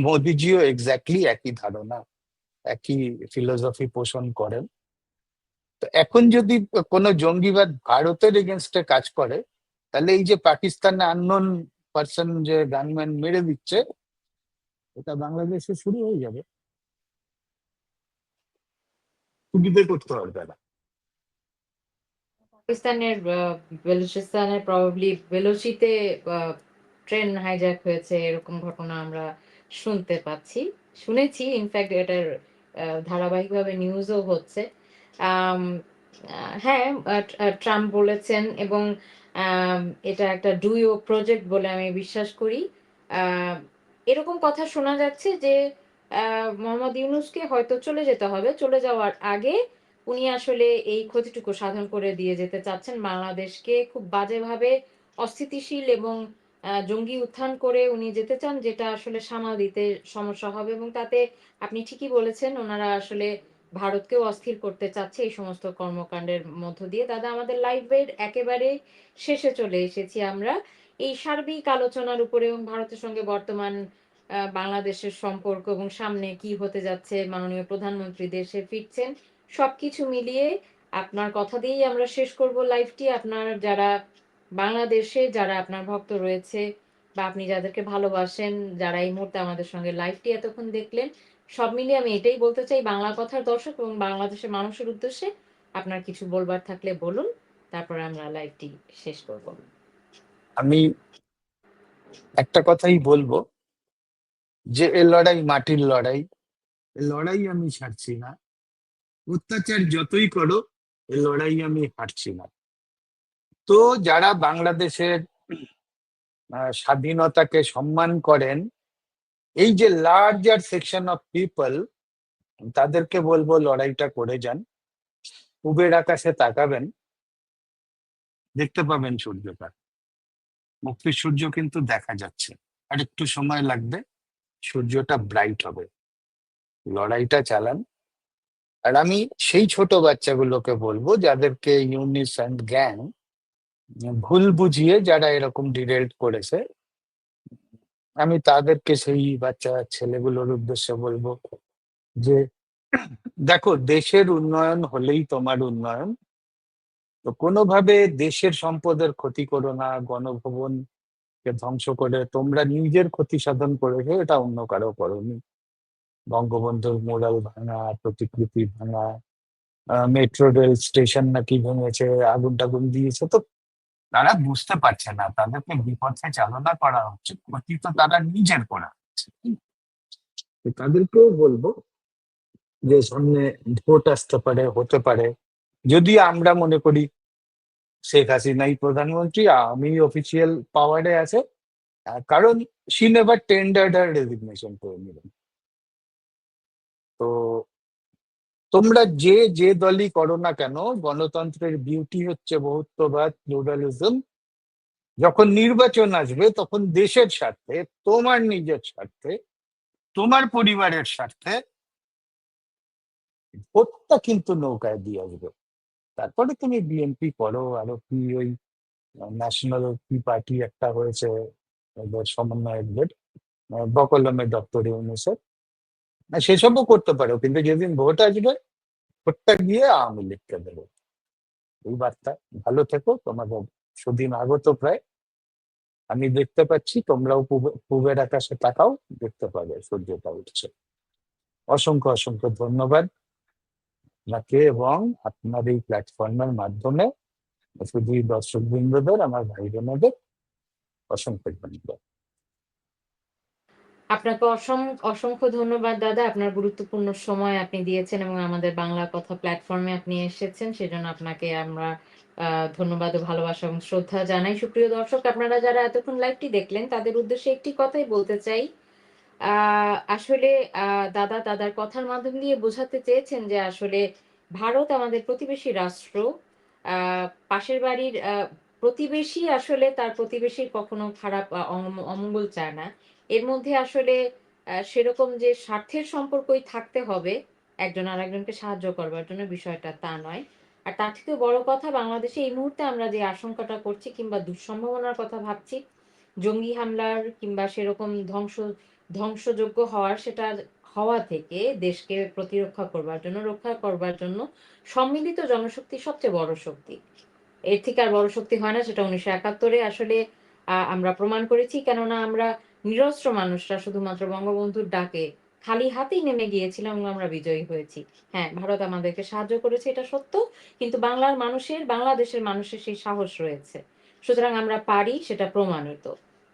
মোদিজিও এক্স্যাক্টলি একই ধারণা, একই ফিলোসফি পোষণ করেন। তো এখন যদি কোনো জঙ্গিবাদ ভারতের এগেনস্টে কাজ করে, তাহলে এই যে পাকিস্তানে আননোন পার্সন যে গানম্যান মেরে দিচ্ছে, এটা বাংলাদেশে শুরু হয়ে যাবে, সুবিধে করতে পারবে না। পাকিস্তানের বেলুচিস্তানের প্রবাবলি বেলুচিতে ট্রেন হাইজ্যাক হয়েছে এরকম ঘটনা আমরা শুনতে পাচ্ছি, শুনেছি, ইনফ্যাক্ট এটার ধারাবাহিকভাবে নিউজও হচ্ছে। আম, হ্যাঁ, ট্রাম্প বলেছেন এবং আম এটা একটা ডুইও প্রজেক্ট বলে আমি বিশ্বাস করি। আ এরকম কথা শোনা যাচ্ছে যে আ মোহাম্মদ ইউনূসকে হয়তো চলে যেতে হবে। চলে যাওয়ার আগে উনি আসলে এই ক্ষতিটুকু সাধন করে দিয়ে যেতে চাচ্ছেন। বাংলাদেশকে খুব বাজেভাবে অস্থিতিশীল এবং জঙ্গি উত্থান করে উনি যেতে চান, যেটা আসলে সামাল দিতে সমস্যা হবে এবং তাতে আপনি ঠিকই বলেছেন, উনারা আসলে ভারতকেও অস্থির করতে চাচ্ছে এই সমস্ত কর্মকাণ্ডের মধ্য দিয়ে। দাদা, আমাদের লাইভের একেবারে শেষে চলে এসেছি আমরা। এই সার্বিক আলোচনার উপরে এবং ভারতের সঙ্গে বর্তমান বাংলাদেশের সম্পর্ক এবং সামনে কি হতে যাচ্ছে, মাননীয় প্রধানমন্ত্রী দেশে ফিরছেন। সবকিছু মিলিয়ে আপনার কথা দিয়েই আমরা শেষ করব লাইভটি। আপনার যারা বাংলাদেশে যারা আপনার ভক্ত রয়েছে বা আপনি যাদেরকে ভালোবাসেন, যারা এই মুহূর্তে আমাদের সঙ্গে লাইভটি এতক্ষণ দেখলেন, সব মিলিয়ে আমি এটাই বলতে চাই, বাংলা কথার দর্শক এবং বাংলাদেশের মানুষের উদ্দেশ্যে আপনার কিছু বলবার থাকলে বলুন। তারপরে আমরা লাইভটি শেষ করব। আমি একটা কথাই বলবো, যে এ লড়াই মাটির লড়াই, এ লড়াই আমি ছাড়ছি না। অত্যাচার যতই করো, এ লড়াই আমি হারছি না। তো যারা বাংলাদেশের স্বাধীনতাকে সম্মান করেন, এই যে লার্জার সেকশন অফ পিপল, তাদেরকে বলবো লড়াইটা করে যান। পূবের আকাশে তাকাবেন, দেখতে পাবেন সূর্যটা, মুক্তির সূর্য কিন্তু দেখা যাচ্ছে। আর একটু সময় লাগবে, সূর্যটা ব্রাইট হবে। লড়াইটা চালান। আর আমি সেই ছোট বাচ্চাগুলোকে বলবো যাদেরকে ইউনিস অ্যান্ড গ্যাং ভুল বুঝিয়ে যারা এরকম ডিরেল্ট করেছে, আমি তাদেরকে, সেই বাচ্চা ছেলেগুলোর উদ্দেশ্যে বলবো যে দেখো, দেশের উন্নয়ন হলেই তোমার উন্নয়ন। তো কোনোভাবে দেশের সম্পদের ক্ষতি করো না, গণভবনকে ধ্বংস করে তোমরা নিজের ক্ষতি সাধন করেছো, এটা অন্য কারো করোনি। বঙ্গবন্ধুর মোরাল ভাঙা, প্রতিকৃতি ভাঙা, মেট্রো রেল স্টেশন নাকি ভেঙেছে, আগুন টাগুন দিয়েছে, তো তারা বুঝতে পারছে না, তাদেরকে বিপথে চালনা করা হচ্ছে, ক্ষতি তো তারা নিজের করা হচ্ছে। তো তাদেরকেও বলবো যে সামনে ভোট আসতে পারে, হতে পারে, যদি আমরা মনে করি শেখ হাসিনাই প্রধানমন্ত্রী, আমি অফিসিয়াল পাওয়ারে আছে, কারণ শি নেভার টেন্ডার্ড আর রেজিগনেশন করে নিলেন। তো তোমরা যে যে দলই করো না কেন, গণতন্ত্রের বিউটি হচ্ছে বহুত্ববাদ, প্লুরালিজম। যখন নির্বাচন আসবে তখন দেশের স্বার্থে, তোমার নিজের স্বার্থে, তোমার পরিবারের স্বার্থে ভোটটা কিন্তু নৌকায় দিয়ে আসবে। তারপরে তুমি বিএনপি করো, আরো কি ওই ন্যাশনাল কি পার্টি একটা হয়েছে, ওদের সমন্বয়কদের, বকলমের দপ্তরে অনুসার, সেসবও করতে পারো, কিন্তু যেদিন ভোট আসবে, ভোটটা গিয়ে আওয়ামী লীগকে দেবো। এই বার্তা। ভালো থেকো, তোমাদের সুদিন আগত প্রায়। আমি দেখতে পাচ্ছি, তোমরাও পূবের আকাশে তাকাও, দেখতে পাবে সূর্যটা উঠছে। অসংখ্য অসংখ্য ধন্যবাদ আপনাকে এবং আপনার এই প্ল্যাটফর্মের মাধ্যমে শুধু দর্শক বৃন্দদের, আমার ভাই বোনদের অসংখ্য ধন্যবাদ। আপনাকে অসংখ্য ধন্যবাদ দাদা। আপনার গুরুত্বপূর্ণ সময় আপনি দিয়েছেন এবং আমাদের বাংলা কথা প্ল্যাটফর্মে আপনি এসেছেন। সেজন্য আপনাকে আমরা ধন্যবাদ ও ভালোবাসা এবং শ্রদ্ধা জানাই। সুপ্রিয় দর্শক, আপনারা যারা এতক্ষণ লাইভটি দেখলেন, তাদের উদ্দেশ্যে একটি কথাই বলতে চাই। আ আসলে দাদার কথার মাধ্যম দিয়ে বোঝাতে চেয়েছেন যে আসলে ভারত আমাদের প্রতিবেশী রাষ্ট্র। আ পাশের বাড়ির প্রতিবেশী আসলে তার প্রতিবেশীর কখনো খারাপ অমঙ্গল চায় না। এর মধ্যে আসলে সেরকম যে স্বার্থের সম্পর্কই থাকতে হবে একজন আরেকজনকে সাহায্য করবার জন্য, বিষয়টা তা নয়। আর তার থেকেও বড় কথা, বাংলাদেশে এই মুহূর্তে আমরা যে আশঙ্কাটা করছি কিংবা দুঃসম্ভাবনার কথা ভাবছি, জঙ্গি হামলার কিংবা সেরকম ধ্বংসযোগ্য হওয়ার, সেটা হওয়া থেকে দেশকে প্রতিরক্ষা করবার জন্য, রক্ষা করবার জন্য সম্মিলিত জনশক্তি সবচেয়ে বড় শক্তি। এর থেকে আর বড় শক্তি হয় না। সেটা ১৯৭১ আসলে আমরা প্রমাণ করেছি। কেননা আমরা নিরস্ত্র মানুষরা শুধুমাত্র বঙ্গবন্ধুর ডাকে খালি হাতেই নেমে গিয়েছিলাম এবং আমরা বিজয়ী হয়েছি। হ্যাঁ, ভারত আমাদেরকে সাহায্য করেছে, এটা সত্য। কিন্তু বাংলাদেশের মানুষের সেই সাহস রয়েছে। সুতরাং আমরা পারি, সেটা প্রমাণিত।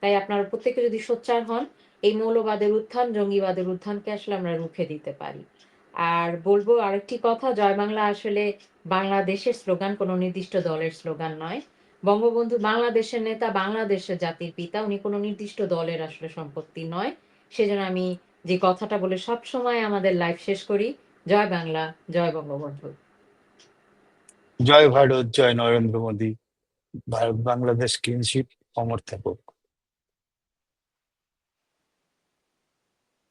তাই আপনারা প্রত্যেকে যদি সোচ্চার হন, এই মৌলবাদের উত্থান, জঙ্গিবাদের উত্থানকে আসলে আমরা রুখে দিতে পারি। আর বলবো আরেকটি কথা, জয় বাংলা আসলে বাংলাদেশের স্লোগান, কোনো নির্দিষ্ট দলের স্লোগান নয়। বঙ্গবন্ধু বাংলাদেশের নেতা, বাংলাদেশের জাতির পিতা। উনি কোনো নির্দিষ্ট দলের আসলে সম্পত্তি নয়। সেজন্য আমি যে কথাটা বলে সবসময় আমাদের লাইফ শেষ করি, জয় বাংলা, জয় বঙ্গবন্ধু। জয় ভারত, জয় নরেন্দ্র মোদী। ভারত বাংলাদেশ কিনশিপ অমর থাকুক।